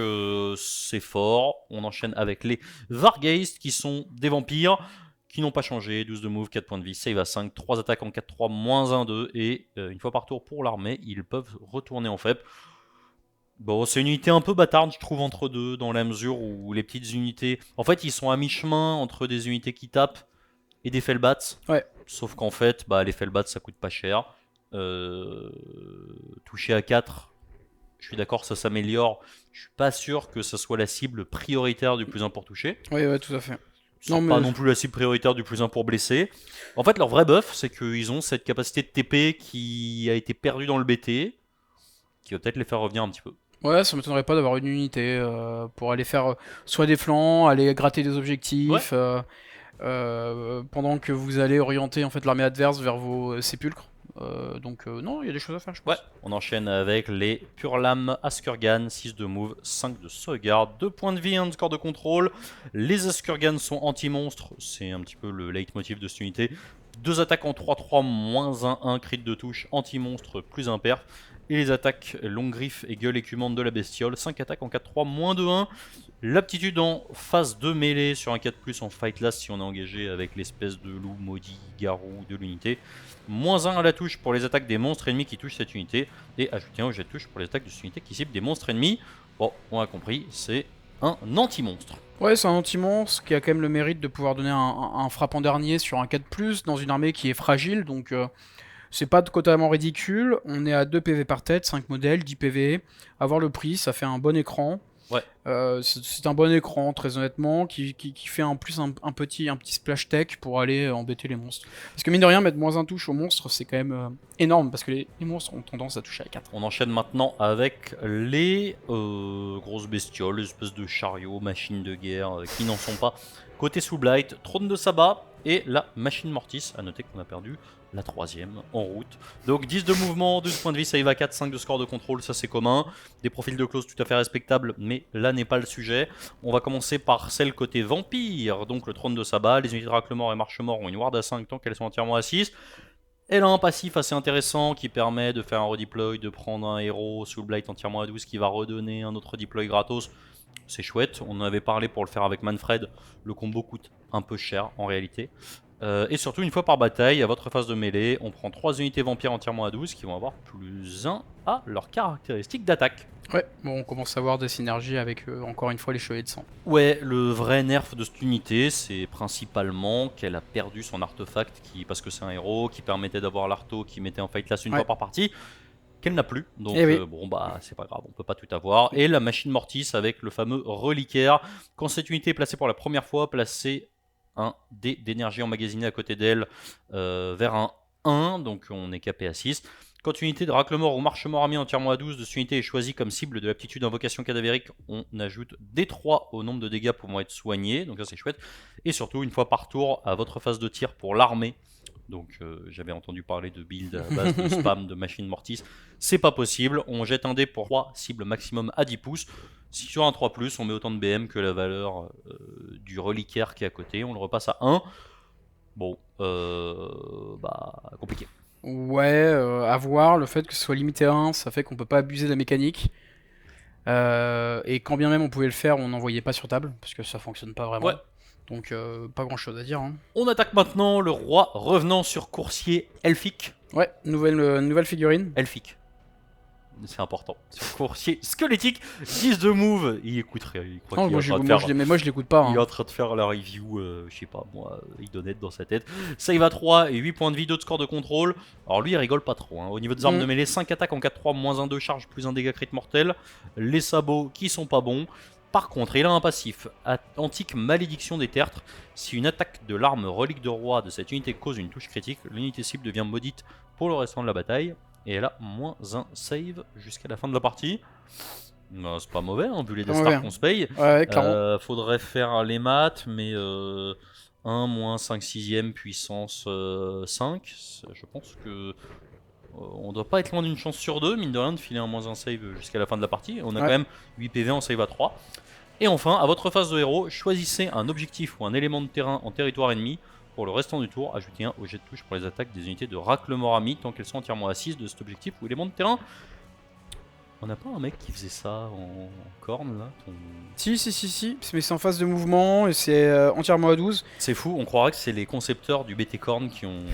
c'est fort. On enchaîne avec les Vargeist qui sont des vampires qui n'ont pas changé. 12 de move, 4 points de vie, save à 5, 3 attaques en 4-3, moins 1-2, et une fois par tour pour l'armée, ils peuvent retourner en FEP. C'est une unité un peu bâtarde, je trouve, entre deux, dans la mesure où les petites unités... En fait, ils sont à mi-chemin entre des unités qui tapent et des Fellbats. Sauf qu'en fait, les Fellbats, ça coûte pas cher. Toucher à 4, je suis d'accord, ça s'améliore. Je suis pas sûr que ça soit la cible prioritaire du plus 1 pour toucher. Ouais, tout à fait. C'est pas non plus la cible prioritaire du plus 1 pour blesser. En fait, leur vrai buff, c'est qu'ils ont cette capacité de TP qui a été perdue dans le BT, qui va peut-être les faire revenir un petit peu. Ouais, ça m'étonnerait pas d'avoir une unité pour aller faire soit des flancs, aller gratter des objectifs, pendant que vous allez orienter en fait l'armée adverse vers vos sépulcres. Donc non, il y a des choses à faire, je pense. Ouais, on enchaîne avec les Pure Lames Askurgan, 6 de move, 5 de sauvegarde, 2 points de vie, 1 de score de contrôle. Les Askurgan sont anti-monstres, c'est un petit peu le leitmotiv de cette unité. 2 attaques en 3-3, moins 1-1, crit de touche, anti-monstre, plus imperf. Et les attaques longue griffe et gueule écumante de la bestiole, 5 attaques en 4-3, moins 2-1. L'aptitude en phase de mêlée sur un 4+, en fight last si on est engagé avec l'espèce de loup maudit garou de l'unité. Moins 1 à la touche pour les attaques des monstres ennemis qui touchent cette unité. Et ajouter 1 au jet de touche pour les attaques de cette unité qui cible des monstres ennemis. Bon, on a compris, c'est un anti-monstre. Ouais, c'est un anti-monstre qui a quand même le mérite de pouvoir donner un frappant dernier sur un 4+, dans une armée qui est fragile, donc c'est pas totalement ridicule. On est à 2 PV par tête, 5 modèles, 10 PV. Avoir le prix, ça fait un bon écran. Ouais. C'est un bon écran, très honnêtement, qui fait en plus un petit splash tech pour aller embêter les monstres. Parce que mine de rien, mettre moins 1 touche aux monstres, c'est quand même énorme, parce que les monstres ont tendance à toucher à 4. On enchaîne maintenant avec les grosses bestioles, les espèces de chariots, machines de guerre qui n'en sont pas. Côté Soulblight, Trône de Sabbat et la Machine Mortis. À noter qu'on a perdu la 3ème en route. Donc 10 de mouvement, 12 points de vie, save à 4, 5 de score de contrôle, ça c'est commun. Des profils de close tout à fait respectables, mais là n'est pas le sujet. On va commencer par celle côté vampire, donc le Trône de Sabbat. Les unités de Racle-Mort et Marche-Mort ont une ward à 5 tant qu'elles sont entièrement à 6. Elle a un passif assez intéressant qui permet de faire un redeploy, de prendre un héros Soulblight entièrement à 12 qui va redonner un autre redeploy gratos. C'est chouette, on en avait parlé pour le faire avec Manfred, le combo coûte un peu cher en réalité. Et surtout, une fois par bataille, à votre phase de mêlée, on prend 3 unités vampires entièrement à 12 qui vont avoir plus 1 à leurs caractéristiques d'attaque. Ouais, bon, on commence à avoir des synergies avec, encore une fois, les chevaliers de sang. Ouais, le vrai nerf de cette unité, c'est principalement qu'elle a perdu son artefact, parce que c'est un héros, qui permettait d'avoir l'arto, qui mettait en fight last une fois par partie, qu'elle n'a plus. Donc bon, bah c'est pas grave, on peut pas tout avoir. Et la Machine Mortis avec le fameux reliquaire. Quand cette unité est placée pour la première fois, placez un dé d'énergie emmagasiné à côté d'elle vers un 1, donc on est capé à 6. Quand une unité de Racle-Mort ou Marche-Mort armée entièrement à 12 de cette unité est choisie comme cible de l'aptitude invocation cadavérique, on ajoute D3 au nombre de dégâts pouvant être soignés, donc ça c'est chouette. Et surtout, une fois par tour, à votre phase de tir pour l'armée, donc j'avais entendu parler de build à base de spam de Machine Mortis, c'est pas possible, on jette un dé pour 3 cibles maximum à 10 pouces. Si sur un 3+, on met autant de BM que la valeur du reliquaire qui est à côté, on le repasse à 1. Bon, bah compliqué. Ouais, à voir, le fait que ce soit limité à 1, ça fait qu'on peut pas abuser de la mécanique. Et quand bien même on pouvait le faire, on n'en voyait pas sur table, parce que ça fonctionne pas vraiment. Ouais. Donc pas grand chose à dire. Hein. On attaque maintenant le roi revenant sur coursier elfique. Ouais, nouvelle figurine. Elfique. C'est important. Sur coursier squelettique, 10 de move. Il écoute rien. Il croit qu'il est en train de faire... Mais moi je l'écoute pas. Hein. Il est en train de faire la review, je sais pas moi, il donne dans sa tête. Save à 3 et 8 points de vie, 2 de score de contrôle. Alors lui il rigole pas trop. Hein. Au niveau des armes de mêlée, 5 attaques en 4-3, moins 1 de charge, plus 1 dégât crit mortel. Les sabots qui sont pas bons. Par contre, il a un passif, antique malédiction des tertres. Si une attaque de l'arme relique de roi de cette unité cause une touche critique, l'unité cible devient maudite pour le restant de la bataille. Et elle a moins 1 save jusqu'à la fin de la partie. C'est pas mauvais, hein, vu les stars qu'on se paye. Ouais, faudrait faire les maths, mais 1 moins 5 6e puissance 5. Je pense que on doit pas être loin d'une chance sur 2, mine de rien, de filer un moins 1 save jusqu'à la fin de la partie. On a quand même 8 PV en save à 3. Et enfin, à votre phase de héros, choisissez un objectif ou un élément de terrain en territoire ennemi. Pour le restant du tour, ajoutez un au jet de touche pour les attaques des unités de Racle-Mort ami tant qu'elles sont entièrement assises de cet objectif ou élément de terrain. On n'a pas un mec qui faisait ça en corne là Si, mais c'est en phase de mouvement et c'est entièrement à 12. C'est fou, on croirait que c'est les concepteurs du BT Corn qui ont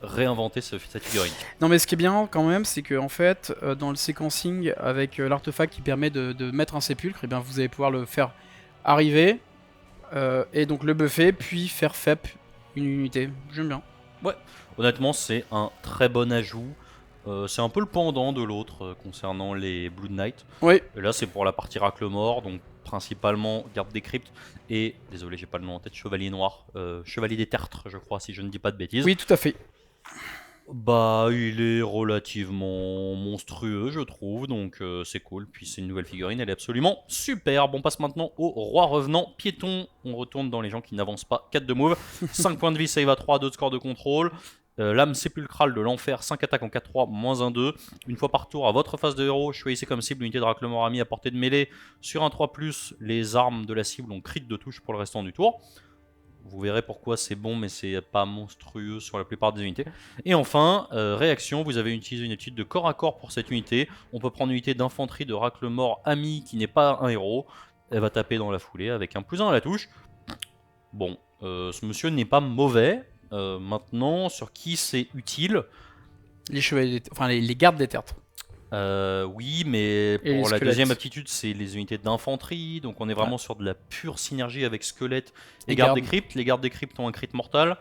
réinventé cette figurine. Non mais ce qui est bien quand même, c'est que en fait, dans le sequencing avec l'artefact qui permet de mettre un sépulcre, et bien vous allez pouvoir le faire arriver et donc le buffer, puis faire FEP une unité. J'aime bien. Ouais, honnêtement c'est un très bon ajout. C'est un peu le pendant de l'autre concernant les Blood Knight. Oui. Et là, c'est pour la partie Racle-Mort, donc principalement Garde des Cryptes et, désolé, j'ai pas le nom en tête, Chevalier Noir, Chevalier des Tertres, je crois, si je ne dis pas de bêtises. Oui, tout à fait. Bah, il est relativement monstrueux, je trouve, donc c'est cool. Puis c'est une nouvelle figurine, elle est absolument superbe. On passe maintenant au Roi Revenant Piéton. On retourne dans les gens qui n'avancent pas. 4 de move, 5 points de vie, save à 3, 2 de score de contrôle. Lame sépulcrale de l'enfer, 5 attaques en 4-3, moins 1-2. Une fois par tour, à votre face de héros, choisissez comme cible l'unité de raclement ami à portée de mêlée. Sur un 3+, les armes de la cible ont crit de touche pour le restant du tour. Vous verrez pourquoi c'est bon, mais c'est pas monstrueux sur la plupart des unités. Et enfin, réaction, vous avez utilisé une étude de corps à corps pour cette unité. On peut prendre une unité d'infanterie de racle-mort ami qui n'est pas un héros. Elle va taper dans la foulée avec un +1 à la touche. Bon, ce monsieur n'est pas mauvais. Maintenant, sur qui c'est utile? Les chevaliers, enfin les gardes des tertres. Oui, mais Et les pour la squelettes. deuxième aptitude, c'est les unités d'infanterie. Donc on est vraiment sur de la pure synergie avec squelette et Et garde des garde. cryptes. Les gardes des cryptes ont un crit mortal.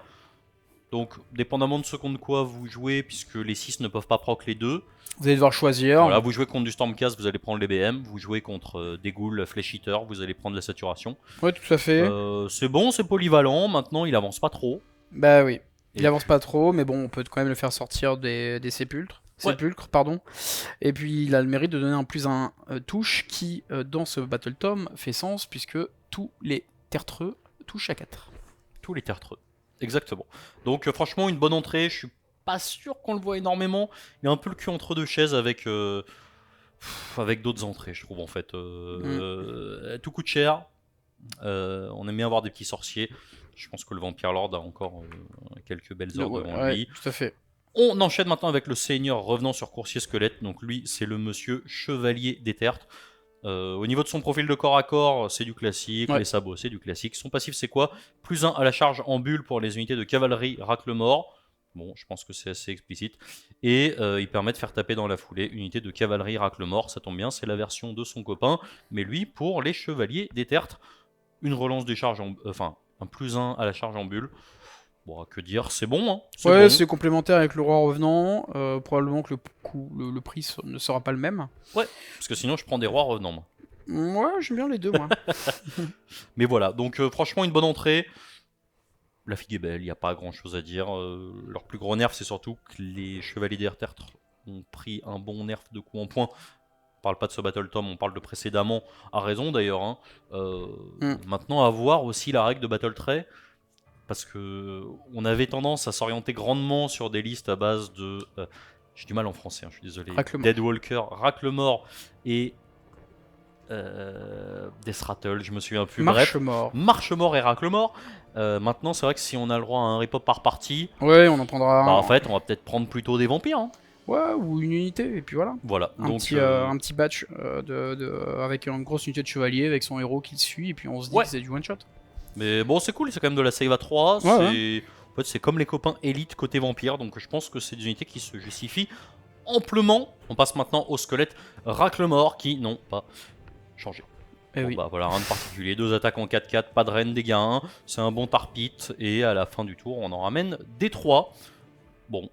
Donc, dépendamment de ce contre quoi vous jouez, puisque les 6 ne peuvent pas proc les 2. Vous allez devoir choisir. Voilà, vous jouez contre du Stormcast, vous allez prendre les BM. Vous jouez contre des ghouls Flesh Eater, vous allez prendre la saturation. Ouais, tout à fait. C'est bon, c'est polyvalent. Maintenant, il avance pas trop. Bah oui. Il Et avance pas trop, mais bon, on peut quand même le faire sortir des sépulcres. Ouais. Sépulcres, pardon. Et puis il a le mérite de donner un +1 touche qui, dans ce Battle Tome, fait sens puisque tous les tertreux touchent à 4. Tous les tertreux. Exactement. Donc, franchement, une bonne entrée. Je suis pas sûr qu'on le voit énormément. Il a un peu le cul entre deux chaises avec d'autres entrées, je trouve, en fait. Tout coûte cher. On aime bien avoir des petits sorciers. Je pense que le Vampire Lord a encore quelques belles heures devant lui. Tout à fait. On enchaîne maintenant avec le Seigneur revenant sur Coursier Squelette. Donc lui, c'est le monsieur Chevalier des Tertres. Au niveau de son profil de corps à corps, c'est du classique. Ouais. Les sabots, c'est du classique. Son passif, c'est quoi? +1 à la charge en bulle pour les unités de cavalerie racle-mort. Bon, je pense que c'est assez explicite. Et il permet de faire taper dans la foulée une unité de cavalerie racle-mort. Ça tombe bien, c'est la version de son copain. Mais lui, pour les Chevaliers des Tertres, une relance des charges, enfin un +1 à la charge en bulle. Bon, que dire, c'est bon, hein. Ouais, Bon. c'est complémentaire avec le roi revenant. Probablement que le prix ne sera pas le même. Ouais, parce que sinon je prends des rois revenants, moi. Ouais, j'aime bien les deux, moi. Mais voilà, donc franchement une bonne entrée. La figue est belle, il n'y a pas grand chose à dire. Leur plus gros nerf, c'est surtout que les Chevaliers des Tertres ont pris un bon nerf de coup en point. On parle pas de ce Battle Tome, on parle de précédemment, à raison d'ailleurs. Hein. Maintenant, à voir aussi la règle de Battle Tray. Parce que on avait tendance à s'orienter grandement sur des listes à base de. J'ai du mal en français, hein, je suis désolé. Deadwalker, Racle-Mort et Death Rattle, je me souviens plus. Marche-mort. Marche-Mort et Racle-Mort. Maintenant, c'est vrai que si on a le droit à un repop par partie, ouais, on en prendra bah, en fait, on va peut-être prendre plutôt des vampires. Hein. Ouais, ou une unité, et puis voilà. Voilà. Un petit batch avec une grosse unité de chevalier, avec son héros qui le suit, et puis on se dit que c'est du one-shot. Mais bon, c'est cool, c'est quand même de la save à 3. Ouais. En fait, c'est comme les copains élite côté vampire, donc je pense que c'est des unités qui se justifient amplement. On passe maintenant au squelette Racle-Mort qui n'ont pas changé. Bon, oui. Bah voilà, rien de particulier. 2 attaques en 4-4, pas de reine, dégâts 1. C'est un bon tarpit, et à la fin du tour, on en ramène des 3. Bon,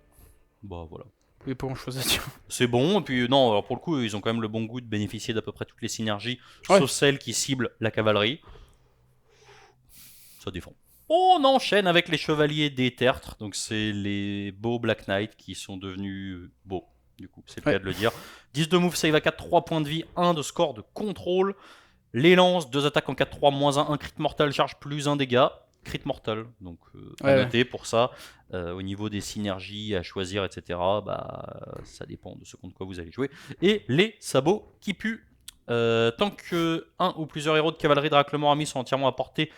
bah voilà. Il n'y a pas grand chose à dire. C'est bon, et puis non, alors pour le coup, ils ont quand même le bon goût de bénéficier d'à peu près toutes les synergies, sauf celles qui ciblent la cavalerie. Ça défend. On enchaîne avec les Chevaliers des Tertres, donc c'est les beaux Black Knight qui sont devenus beaux, du coup, c'est le cas de le dire. 10 de move, save à 4, 3 points de vie, 1 de score de contrôle. Les lances, 2 attaques en 4-3, moins 1, 1 crit mortal, charge plus 1 dégât. Crit mortal, donc à noter pour ça. Au niveau des synergies à choisir, etc., bah, ça dépend de ce contre quoi vous allez jouer. Et les sabots qui puent. Tant que un ou plusieurs héros de cavalerie de raclement amis sont entièrement à portée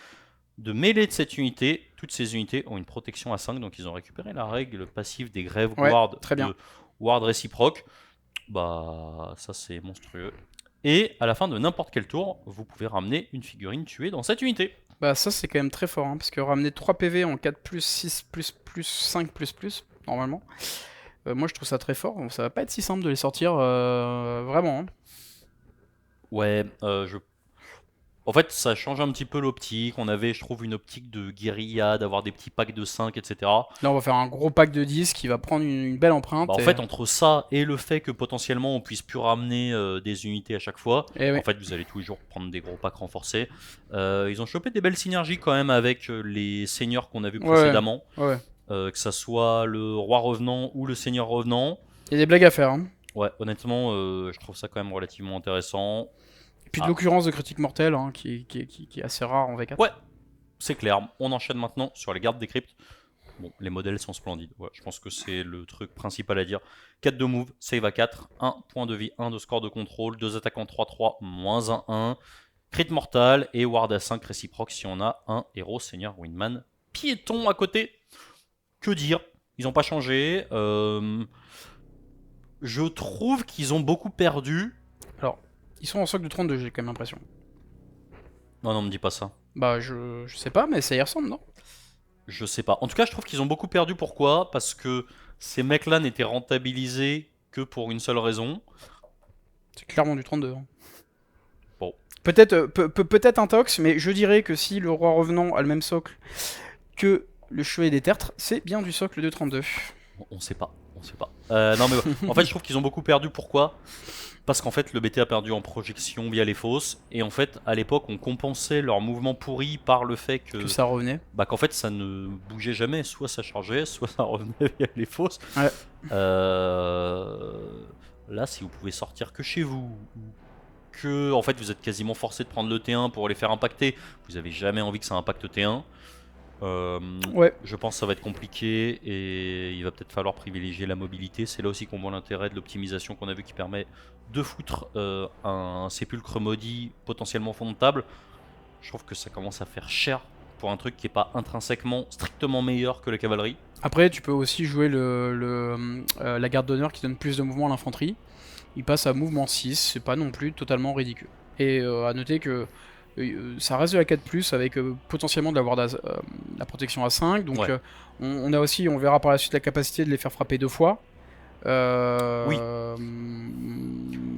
de mêlée de cette unité, toutes ces unités ont une protection à 5, donc ils ont récupéré la règle passive des Grave Ward de Ward réciproque. Bah, ça c'est monstrueux. Et à la fin de n'importe quel tour, vous pouvez ramener une figurine tuée dans cette unité. Bah ça c'est quand même très fort, hein, parce que ramener 3 PV en 4+, 6++, 5++, normalement, moi je trouve ça très fort. Ça va pas être si simple de les sortir, vraiment. Hein. Ouais, En fait, ça change un petit peu l'optique. On avait, je trouve, une optique de guérilla, d'avoir des petits packs de 5, etc. Là, on va faire un gros pack de 10 qui va prendre une belle empreinte. En fait, entre ça et le fait que potentiellement on puisse plus ramener des unités à chaque fois, Et en fait, vous allez tous les jours prendre des gros packs renforcés. Ils ont chopé des belles synergies quand même avec les seigneurs qu'on a vus précédemment. Ouais. Que ça soit le roi revenant ou le seigneur revenant. Il y a des blagues à faire. Hein. Ouais, honnêtement, je trouve ça quand même relativement intéressant. Et puis de l'occurrence de critique mortelle, hein, qui est assez rare en V4. Ouais, c'est clair. On enchaîne maintenant sur les gardes des cryptes. Bon, les modèles sont splendides. Ouais, je pense que c'est le truc principal à dire. 4 de move, save à 4, 1 point de vie, 1 de score de contrôle, 2 attaques en 3-3, moins 1-1. Crit mortal et ward à 5 réciproque si on a un héros, seigneur, windman, piéton à côté. Que dire? Ils n'ont pas changé. Je trouve qu'ils ont beaucoup perdu. Alors, ils sont en socle de 32, j'ai quand même l'impression. Non, me dis pas ça. Bah, je sais pas, mais ça y ressemble, non? Je sais pas. En tout cas, je trouve qu'ils ont beaucoup perdu. Pourquoi? Parce que ces mecs-là n'étaient rentabilisés que pour une seule raison. C'est clairement du 32. Hein. Bon. Peut-être un tox, mais je dirais que si le roi revenant a le même socle que le chevalier des tertres, c'est bien du socle de 32. On sait pas. Non mais en fait, je trouve qu'ils ont beaucoup perdu. Pourquoi? Parce qu'en fait, le BT a perdu en projection via les fosses. Et en fait, à l'époque, on compensait leur mouvement pourri par le fait que ça revenait. Bah qu'en fait, ça ne bougeait jamais. Soit ça chargeait, soit ça revenait via les fosses. Ouais. Là, si vous pouvez sortir que chez vous, que en fait vous êtes quasiment forcé de prendre le T1 pour les faire impacter, vous avez jamais envie que ça impacte T1. Ouais. Je pense que ça va être compliqué et il va peut-être falloir privilégier la mobilité. C'est là aussi qu'on voit l'intérêt de l'optimisation qu'on a vu qui permet de foutre un sépulcre maudit potentiellement fond de table. Je trouve que ça commence à faire cher pour un truc qui n'est pas intrinsèquement strictement meilleur que la cavalerie. Après, tu peux aussi jouer la garde d'honneur qui donne plus de mouvement à l'infanterie. Il passe à mouvement 6, c'est pas non plus totalement ridicule. Et à noter que ça reste de la 4+, avec potentiellement de la protection à 5. Donc Ouais. on a aussi, on verra par la suite, la capacité de les faire frapper 2 fois. Oui.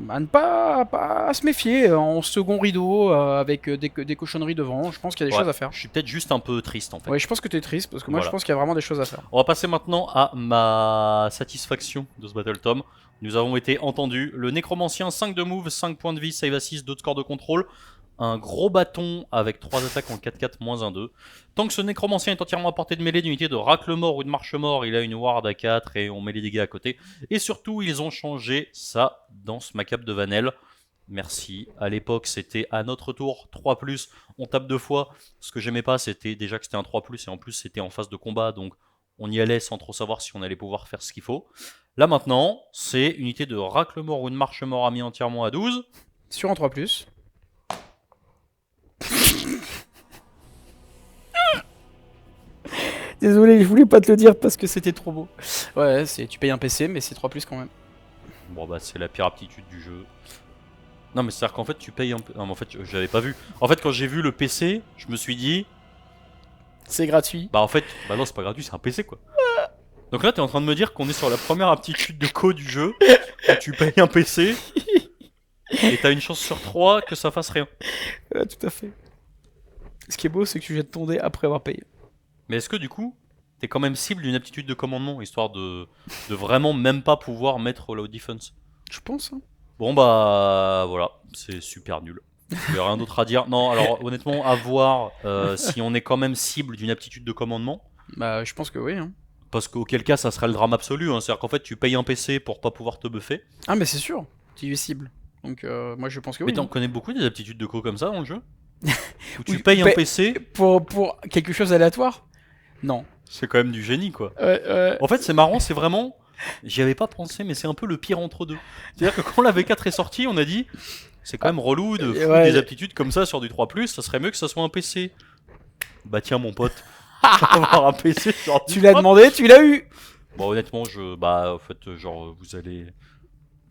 À ne pas se méfier en second rideau avec des cochonneries devant. Je pense qu'il y a des choses à faire. Je suis peut-être juste un peu triste en fait. Ouais, je pense que t'es triste parce que moi Voilà. je pense qu'il y a vraiment des choses à faire. On va passer maintenant à ma satisfaction de ce Battle Tom. Nous avons été entendus. Le nécromancien, 5 de move, 5 points de vie, save à 6, 2 de score de contrôle. Un gros bâton avec 3 attaques en 4-4, moins 1-2. Tant que ce nécromancien est entièrement à portée de mêlée d'unité de racle mort ou de marche mort, il a une ward à 4 et on met les dégâts à côté. Et surtout, ils ont changé sa danse macabre de Vanel. Merci. À l'époque, c'était à notre tour 3+, on tape 2 fois. Ce que j'aimais pas, c'était déjà que c'était un 3+, et en plus, c'était en phase de combat, donc on y allait sans trop savoir si on allait pouvoir faire ce qu'il faut. Là maintenant, c'est unité de racle mort ou une marche mort mis entièrement à 12. Sur un 3+. Désolé, je voulais pas te le dire parce que c'était trop beau. Ouais, tu payes un PC, mais c'est 3+ quand même. Bon bah c'est la pire aptitude du jeu. Non mais c'est-à-dire qu'en fait tu payes un peu... Non mais en fait j'avais pas vu. En fait quand j'ai vu le PC, je me suis dit... C'est gratuit. Bah en fait, bah non c'est pas gratuit, c'est un PC quoi. Donc là t'es en train de me dire qu'on est sur la première aptitude de code du jeu, où tu payes un PC, et t'as une chance sur 3 que ça fasse rien. Ouais, tout à fait. Ce qui est beau, c'est que tu jettes ton dé après avoir payé. Mais est-ce que du coup, t'es quand même cible d'une aptitude de commandement, histoire de vraiment même pas pouvoir mettre low defense? Je pense. Hein. Bon bah voilà, c'est super nul. Il n'y a rien d'autre à dire. Non, alors honnêtement, à voir si on est quand même cible d'une aptitude de commandement. Bah, je pense que oui. Hein. Parce qu'auquel cas, ça serait le drame absolu. Hein. C'est-à-dire qu'en fait, tu payes un PC pour pas pouvoir te buffer. Ah, mais c'est sûr, tu es cible. Donc, moi je pense que oui. Mais t'en hein. connais beaucoup des aptitudes de co comme ça dans le jeu? Où tu Oui, payes un PC. Pour quelque chose d'aléatoire? Non. C'est quand même du génie quoi. Ouais. En fait, c'est marrant, c'est vraiment. J'y avais pas pensé, mais c'est un peu le pire entre deux. C'est-à-dire que quand la V4 est sortie, on a dit c'est quand même relou de foutre ouais. des aptitudes comme ça sur du 3+, ça serait mieux que ça soit un PC. Bah tiens, mon pote, tu vas avoir un PC sur du Tu l'as 3+. demandé, tu l'as eu. Bon, honnêtement, bah, en fait, genre, vous allez.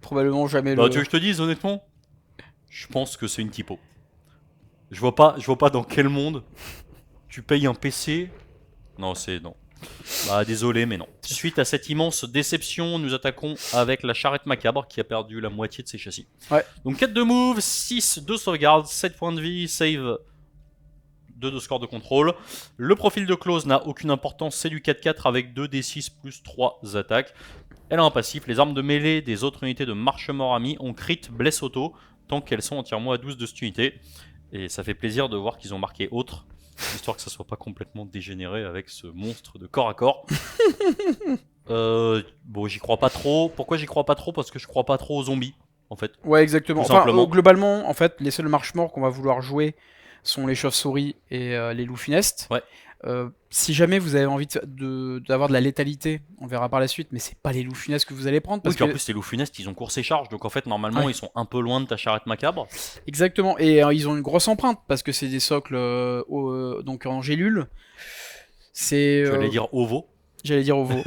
Probablement jamais Bah, le. tu veux que je te dise, honnêtement? Je pense que c'est une typo. Je vois pas dans quel monde tu payes un PC. Non, c'est. Non. Bah désolé mais non. Suite à cette immense déception, nous attaquons avec la charrette macabre qui a perdu la moitié de ses châssis. Ouais. Donc 4 de move, 6 de sauvegarde, 7 points de vie, save 2 de score de contrôle. Le profil de Close n'a aucune importance, c'est du 4-4 avec 2d6 plus 3 attaques. Elle a un passif, les armes de mêlée des autres unités de marche-mort amis ont crit bless auto tant qu'elles sont entièrement à 12 de cette unité. Et ça fait plaisir de voir qu'ils ont marqué autre, histoire que ça soit pas complètement dégénéré avec ce monstre de corps à corps. Bon, j'y crois pas trop. Pourquoi j'y crois pas trop? Parce que je crois pas trop aux zombies, en fait. Ouais, exactement. Tout Enfin, simplement. globalement, en fait, les seuls marche-morts qu'on va vouloir jouer sont les chauves-souris et les loups funestes. Ouais. Si jamais vous avez envie d'avoir de la létalité, on verra par la suite, mais c'est pas les loups funestes que vous allez prendre. Parce Parce qu'en que... plus, les loups funestes, ils ont course et charge, donc en fait, normalement, Ouais. ils sont un peu loin de ta charrette macabre. Exactement, et ils ont une grosse empreinte, parce que c'est des socles donc en gélule. C'est... J'allais dire ovo. J'allais dire au veau.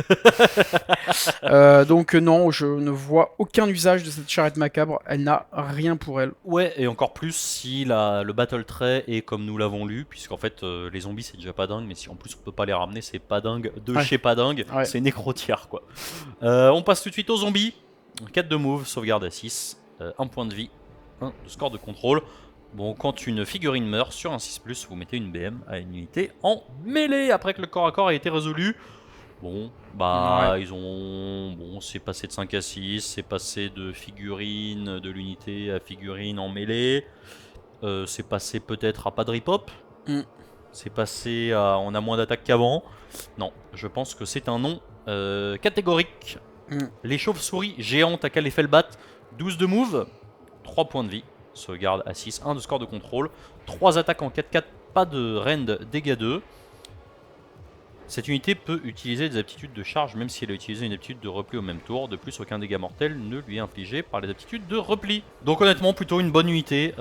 Donc non, je ne vois aucun usage de cette charrette macabre. Elle n'a rien pour elle. Ouais, et encore plus si le battle trait est comme nous l'avons lu, puisqu'en fait, les zombies, c'est déjà pas dingue, mais si en plus on peut pas les ramener, c'est pas dingue de Ouais. chez pas dingue, Ouais. c'est nécrotière, quoi. On passe tout de suite aux zombies. 4 de move, sauvegarde à 6, 1 point de vie, 1 de score de contrôle. Bon, quand une figurine meurt sur un 6+, vous mettez une BM à une unité en mêlée après que le corps à corps a été résolu. Bon, bah Ouais. ils ont... Bon, c'est passé de 5 à 6, c'est passé de figurine de l'unité à figurine en mêlée. C'est passé peut-être à pas de rip-hop. Mm. C'est passé à... On a moins d'attaques qu'avant. Non, je pense que c'est un nom catégorique. Mm. Les chauves-souris géantes à Kalefelbat, 12 de move, 3 points de vie, sauvegarde à 6, 1 de score de contrôle, 3 attaques en 4-4, pas de rend, dégâts 2. Cette unité peut utiliser des aptitudes de charge même si elle a utilisé une aptitude de repli au même tour. De plus, aucun dégât mortel ne lui est infligé par les aptitudes de repli. Donc honnêtement, plutôt une bonne unité,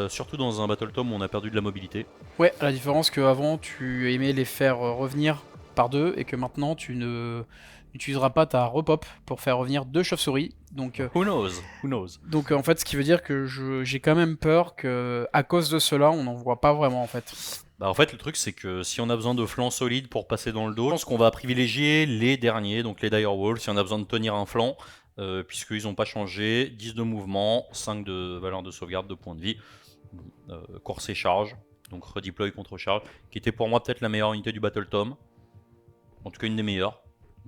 surtout dans un Battle Tome où on a perdu de la mobilité. Ouais, à la différence qu'avant, tu aimais les faire revenir par deux, et que maintenant, tu ne n'utiliseras pas ta repop pour faire revenir deux chauves-souris. Donc, Who knows? Who knows? donc en fait, ce qui veut dire que j'ai quand même peur que, à cause de cela, on n'en voit pas vraiment en fait. Bah en fait le truc c'est que si on a besoin de flancs solides pour passer dans le dos, je pense qu'on va privilégier les derniers, donc les Direwolves, si on a besoin de tenir un flanc, puisqu'ils n'ont pas changé, 10 de mouvement, 5 de valeur de sauvegarde, de points de vie, course et charge, donc redeploy contre charge, qui était pour moi peut-être la meilleure unité du Battle Tome, en tout cas une des meilleures,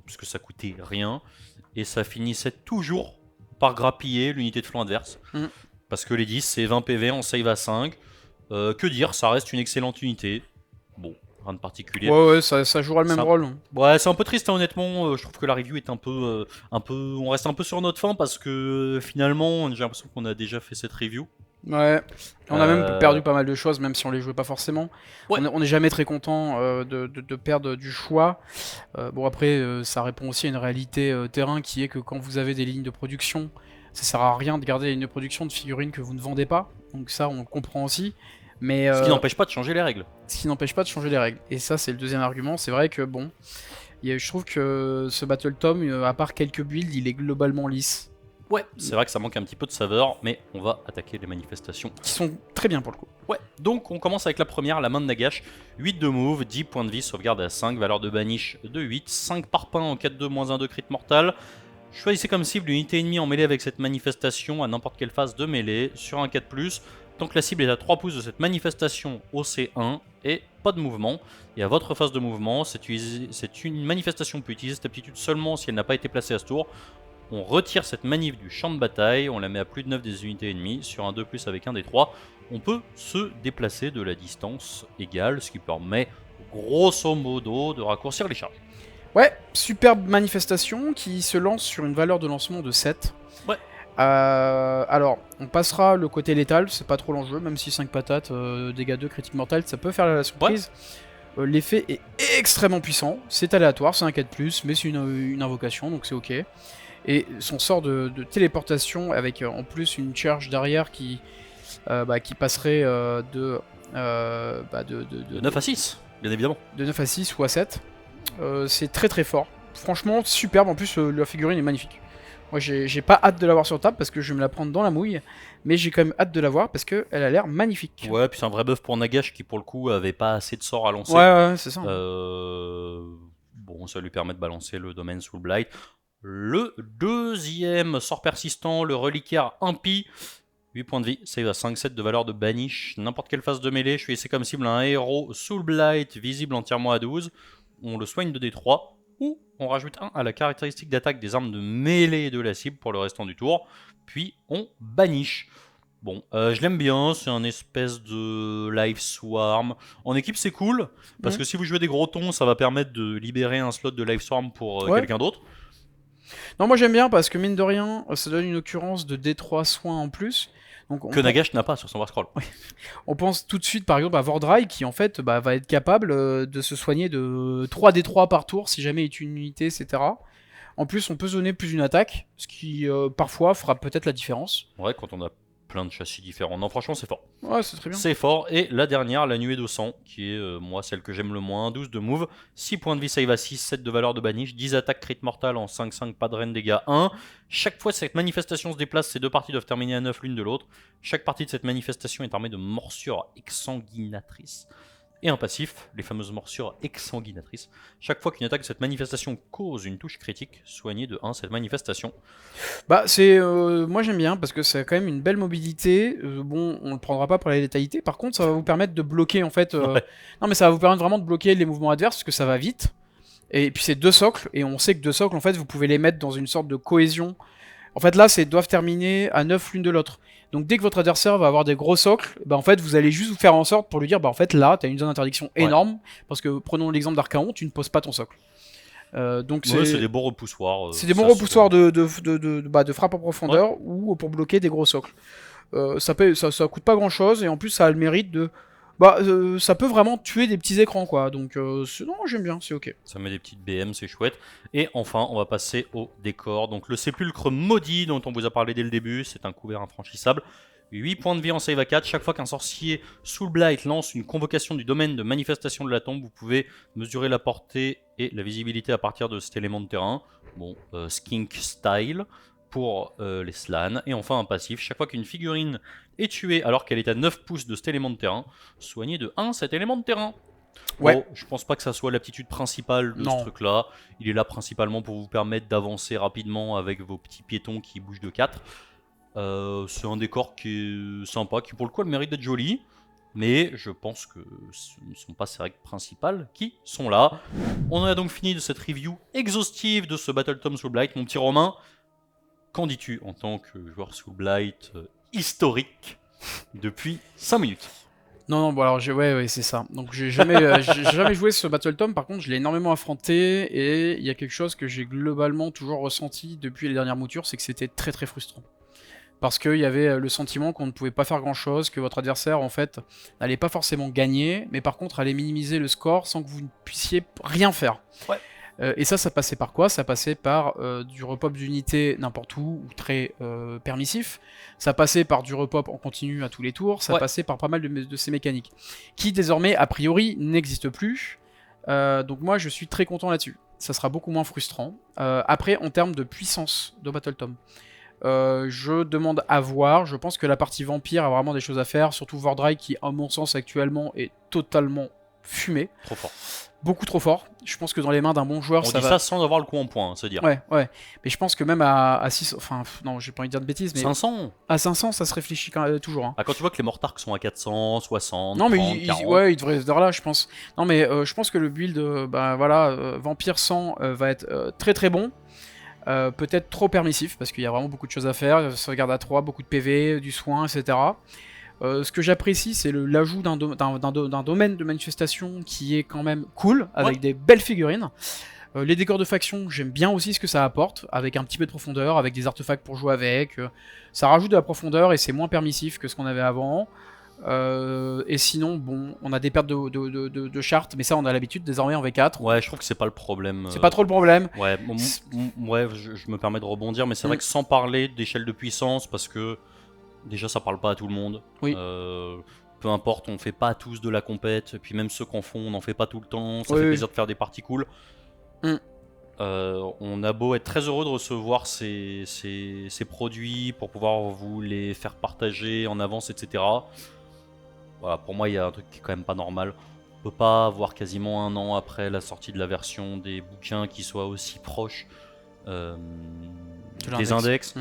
puisque ça coûtait rien, et ça finissait toujours par grappiller l'unité de flanc adverse, parce que les 10 c'est 20 PV en save à 5, que dire, ça reste une excellente unité. Bon, rien de particulier. Ouais, ça jouera le même rôle. Ouais, c'est un peu triste, hein, honnêtement. Je trouve que la review est un peu. On reste un peu sur notre fin parce que finalement, j'ai l'impression qu'on a déjà fait cette review. Ouais, on a même perdu pas mal de choses, même si on les jouait pas forcément. Ouais. On n'est jamais très content de perdre du choix. Bon, après, ça répond aussi à une réalité terrain qui est que quand vous avez des lignes de production, ça sert à rien de garder des lignes de production de figurines que vous ne vendez pas. Donc, ça, on le comprend aussi. Mais, ce qui n'empêche pas de changer les règles. Ce qui n'empêche pas de changer les règles. Et ça, c'est le deuxième argument. C'est vrai que, bon, je trouve que ce Battle Tome, à part quelques builds, il est globalement lisse. Ouais, c'est vrai que ça manque un petit peu de saveur, mais on va attaquer les manifestations. Qui sont très bien pour le coup. Ouais, donc on commence avec la première, la main de Nagash. 8 de move, 10 points de vie, sauvegarde à 5, valeur de banish de 8, 5 parpaings en 4-2, moins 1 de crit mortal. Choisissez comme cible une unité ennemie en mêlée avec cette manifestation à n'importe quelle phase de mêlée, sur un 4+, tant que la cible est à 3 pouces de cette manifestation au C1, et pas de mouvement. Et à votre phase de mouvement, une manifestation peut utiliser cette aptitude seulement si elle n'a pas été placée à ce tour. On retire cette manif du champ de bataille, on la met à plus de 9 des unités ennemies, sur un 2+, avec un des 3, on peut se déplacer de la distance égale, ce qui permet grosso modo de raccourcir les charges. Ouais, superbe manifestation qui se lance sur une valeur de lancement de 7. Ouais. Alors, on passera le côté létal, c'est pas trop l'enjeu, même si 5 patates, dégâts 2, critique mortal, ça peut faire la surprise. Ouais. L'effet est extrêmement puissant, c'est aléatoire, c'est un 4+, mais c'est une invocation, donc c'est ok. Et son sort de téléportation, avec en plus une charge derrière qui passerait de 9 à 6, bien évidemment. De 9 à 6 ou à 7. C'est très très fort. Franchement, superbe. En plus, la figurine est magnifique. Moi, j'ai pas hâte de l'avoir sur table parce que je vais me la prendre dans la mouille. Mais j'ai quand même hâte de l'avoir parce qu'elle a l'air magnifique. Ouais, puis c'est un vrai buff pour Nagash qui, pour le coup, avait pas assez de sorts à lancer. Ouais, c'est ça. Bon, bon, ça lui permet de balancer le domaine sous le Blight. Le deuxième sort persistant, le reliquaire impie. 8 points de vie, save à 5-7 de valeur de banish. N'importe quelle phase de mêlée, je suis laissé comme cible un héros sous le Blight, visible entièrement à 12. On le soigne de D3, ou on rajoute 1 à la caractéristique d'attaque des armes de mêlée de la cible pour le restant du tour. Puis on banish. Bon, je l'aime bien, c'est un espèce de life swarm. En équipe, c'est cool, parce que si vous jouez des gros tons, ça va permettre de libérer un slot de life swarm pour quelqu'un d'autre. Non, moi j'aime bien parce que mine de rien, ça donne une occurrence de D3 soins en plus. Donc, que Nagash n'a pas sur son War Scroll. On pense tout de suite par exemple à Vordry qui en fait va être capable de se soigner de 3d3 par tour si jamais il est une unité, etc. En plus, on peut zoner plus d'une attaque, ce qui parfois fera peut-être la différence. Ouais, quand on a plein de châssis différents. Non, franchement, c'est fort. Ouais, c'est très bien. C'est fort. Et la dernière, la nuée d'Ossant, qui est, moi, celle que j'aime le moins. 12 de move, 6 points de vie, save à 6, 7 de valeur de banish, 10 attaques crit mortales en 5-5, pas de reine dégâts 1. Chaque fois que cette manifestation se déplace, ces deux parties doivent terminer à 9 l'une de l'autre. Chaque partie de cette manifestation est armée de morsures exsanguinatrices. Et un passif, les fameuses morsures exsanguinatrices. Chaque fois qu'une attaque de cette manifestation cause une touche critique, soignez de 1 cette manifestation. Bah c'est, moi j'aime bien parce que c'est quand même une belle mobilité. Bon, on le prendra pas pour la létalité. Par contre, ça va vous permettre de bloquer en fait. Ouais. Non, mais ça va vous permettre vraiment de bloquer les mouvements adverses parce que ça va vite. Et puis c'est 2 socles et on sait que 2 socles en fait vous pouvez les mettre dans une sorte de cohésion. En fait là, c'est doivent terminer à 9 l'une de l'autre. Donc dès que votre adversaire va avoir des gros socles, bah en fait vous allez juste vous faire en sorte pour lui dire bah en fait là t'as une zone d'interdiction énorme parce que prenons l'exemple d'Archaon, tu ne poses pas ton socle. Donc c'est des bons repoussoirs. C'est des bons repoussoirs de frappe en profondeur ou pour bloquer des gros socles. Ça coûte pas grand chose et en plus ça a le mérite de ça peut vraiment tuer des petits écrans quoi. Donc non, j'aime bien, c'est ok. Ça met des petites BM, c'est chouette. Et enfin, on va passer au décor. Donc le sépulcre maudit dont on vous a parlé dès le début, c'est un couvert infranchissable. 8 points de vie en save à 4. Chaque fois qu'un sorcier sous le Blight lance une convocation du domaine de manifestation de la tombe, vous pouvez mesurer la portée et la visibilité à partir de cet élément de terrain. Bon, skink style pour les slans. Et enfin un passif, chaque fois qu'une figurine est tuée alors qu'elle est à 9 pouces de cet élément de terrain, soignez de 1 cet élément de terrain. Ouais. Bon, je pense pas que ça soit l'aptitude principale de ce truc là. Il est là principalement pour vous permettre d'avancer rapidement avec vos petits piétons qui bougent de 4. C'est un décor qui est sympa, qui pour le coup a le mérite d'être joli. Mais je pense que ce ne sont pas ces règles principales qui sont là. On a donc fini de cette review exhaustive de ce Battle Tom Soul Blight. Mon petit Romain, qu'en dis-tu en tant que joueur Soul Blight historique depuis 5 minutes? Non, bon alors ouais, c'est ça. Donc j'ai jamais, j'ai jamais joué ce Battle Tom, par contre je l'ai énormément affronté et il y a quelque chose que j'ai globalement toujours ressenti depuis les dernières moutures, c'est que c'était très très frustrant. Parce qu'il y avait le sentiment qu'on ne pouvait pas faire grand chose, que votre adversaire en fait n'allait pas forcément gagner, mais par contre allait minimiser le score sans que vous ne puissiez rien faire. Ouais. Et ça passait par quoi? Ça passait par du repop d'unités n'importe où, ou très permissif. Ça passait par du repop en continu à tous les tours. Ça passait par pas mal de ces mécaniques, qui désormais, a priori, n'existent plus. Donc moi, je suis très content là-dessus. Ça sera beaucoup moins frustrant. Après, en termes de puissance de Battle Tom, je demande à voir. Je pense que la partie vampire a vraiment des choses à faire, surtout Vordry qui, à mon sens, actuellement, est totalement fumé. Trop fort. Beaucoup trop fort. Je pense que dans les mains d'un bon joueur, ça va... On dit ça sans avoir le coup en point, c'est dire. Ouais. Mais je pense que même à 6... Enfin, non, j'ai pas envie de dire de bêtises, mais... 500 À 500, ça se réfléchit toujours. Hein. Ah, quand tu vois que les Mortarks sont à 400, 60, non, mais 30, 40... ouais, ils devraient être là, je pense. Non, mais je pense que le build, Vampire 100 va être très très bon. Peut-être trop permissif, parce qu'il y a vraiment beaucoup de choses à faire. Sauvegarde à 3, beaucoup de PV, du soin, etc. Ce que j'apprécie, c'est l'ajout d'un domaine de manifestation qui est quand même cool, avec des belles figurines. Les décors de faction, j'aime bien aussi ce que ça apporte, avec un petit peu de profondeur, avec des artefacts pour jouer avec. Ça rajoute de la profondeur et c'est moins permissif que ce qu'on avait avant. Et sinon, bon, on a des pertes de chartes, mais ça on a l'habitude désormais en V4. Ouais, je trouve que c'est pas le problème. C'est pas trop le problème. Ouais, je me permets de rebondir, mais c'est vrai que sans parler d'échelle de puissance, parce que déjà ça parle pas à tout le monde. Oui. Peu importe, on fait pas tous de la compète, puis même ceux qu'on font, on n'en fait pas tout le temps, ça fait plaisir de faire des parties cool. On a beau être très heureux de recevoir ces produits pour pouvoir vous les faire partager en avance, etc. Voilà, pour moi il y a un truc qui est quand même pas normal. peut pas avoir quasiment un an après la sortie de la version des bouquins qui soit aussi proche des index.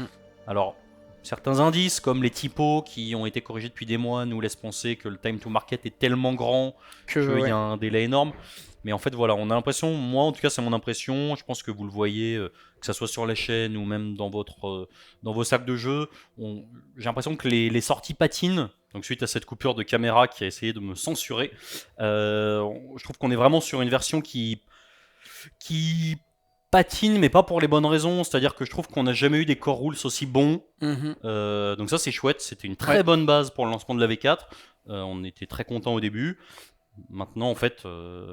Alors, certains indices, comme les typos qui ont été corrigés depuis des mois, nous laissent penser que le time to market est tellement grand qu'il y a un délai énorme. Mais en fait, voilà, on a l'impression, moi en tout cas, c'est mon impression, je pense que vous le voyez, que ça soit sur la chaîne ou même dans vos sacs de jeu, j'ai l'impression que les sorties patinent. Donc suite à cette coupure de caméra qui a essayé de me censurer, je trouve qu'on est vraiment sur une version qui patine, mais pas pour les bonnes raisons. C'est-à-dire que je trouve qu'on n'a jamais eu des core rules aussi bons. Donc ça c'est chouette, c'était une très bonne base pour le lancement de la V4. On était très content au début. Maintenant en fait,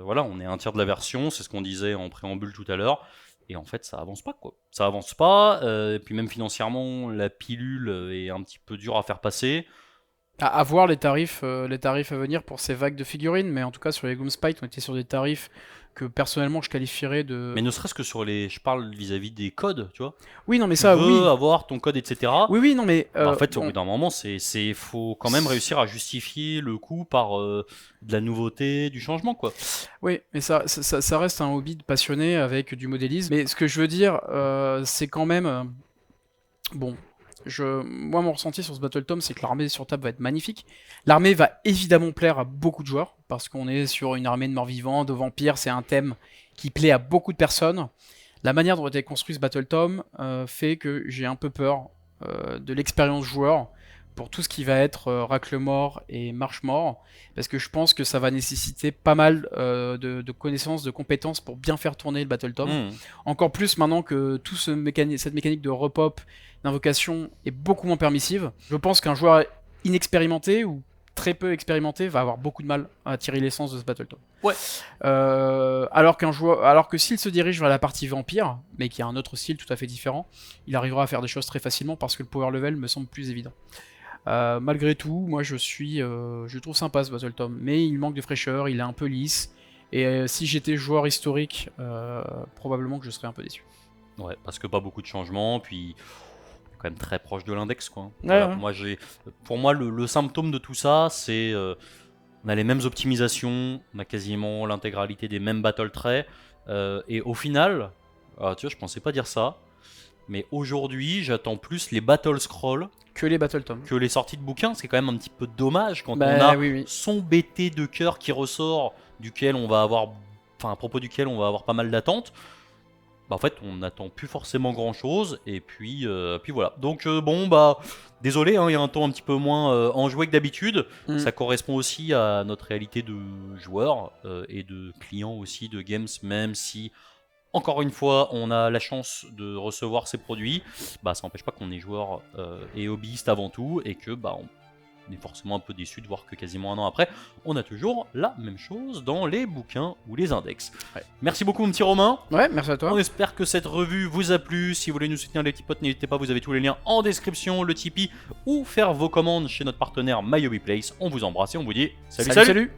voilà, on est à un tiers de la version, c'est ce qu'on disait en préambule tout à l'heure. Et en fait, ça avance pas, quoi. Ça avance pas. Et puis même financièrement, la pilule est un petit peu dure à faire passer. À voir les tarifs à venir pour ces vagues de figurines, mais en tout cas sur les Gloomspite, on était sur des tarifs que personnellement je qualifierais de... Mais ne serait-ce que sur les... Je parle vis-à-de des codes, tu vois. Oui, non mais ça, tu veux avoir ton code, etc. Oui, non mais... en fait, au bout d'un moment, faut quand même réussir à justifier le coût par de la nouveauté, du changement, quoi. Oui, mais ça reste un hobby de passionné avec du modélisme. Mais ce que je veux dire, c'est quand même... Bon... Moi, mon ressenti sur ce Battle Tome, c'est que l'armée sur table va être magnifique. L'armée va évidemment plaire à beaucoup de joueurs, parce qu'on est sur une armée de morts-vivants, de vampires, c'est un thème qui plaît à beaucoup de personnes. La manière dont a été construit ce Battle Tome fait que j'ai un peu peur de l'expérience joueur pour tout ce qui va être racle-mort et marche-mort, parce que je pense que ça va nécessiter pas mal de connaissances, de compétences pour bien faire tourner le Battle Tome. Encore plus maintenant que toute cette mécanique de repop, d'invocation est beaucoup moins permissive. Je pense qu'un joueur inexpérimenté ou très peu expérimenté va avoir beaucoup de mal à tirer l'essence de ce Battle Tome. Ouais. Alors que s'il se dirige vers la partie vampire, mais qui a un autre style tout à fait différent, il arrivera à faire des choses très facilement parce que le power level me semble plus évident. Malgré tout, moi je trouve sympa ce Battle Tome, mais il manque de fraîcheur, il est un peu lisse, et si j'étais joueur historique, probablement que je serais un peu déçu. Ouais, parce que pas beaucoup de changements, puis quand même très proche de l'index, quoi. Ouais. Pour moi, le symptôme de tout ça, c'est on a les mêmes optimisations, on a quasiment l'intégralité des mêmes battle traits, et au final, tu vois, je pensais pas dire ça, mais aujourd'hui, j'attends plus les battle scrolls que les battle tomes, que les sorties de bouquins. C'est quand même un petit peu dommage quand on a son BT de cœur qui ressort, duquel on va avoir, à propos duquel on va avoir pas mal d'attentes. En fait, on n'attend plus forcément grand chose, et puis voilà. Donc, désolé, il y a un ton un petit peu moins enjoué que d'habitude. Ça correspond aussi à notre réalité de joueurs et de clients aussi de games, même si, encore une fois, on a la chance de recevoir ces produits. Ça n'empêche pas qu'on est joueur et hobbyiste avant tout, et que on est forcément un peu déçu de voir que quasiment un an après, on a toujours la même chose dans les bouquins ou les index. Merci beaucoup mon petit Romain. Ouais, merci à toi. On espère que cette revue vous a plu. Si vous voulez nous soutenir les petits potes, n'hésitez pas, vous avez tous les liens en description, le Tipeee, ou faire vos commandes chez notre partenaire My Hobby Place. On vous embrasse et on vous dit salut.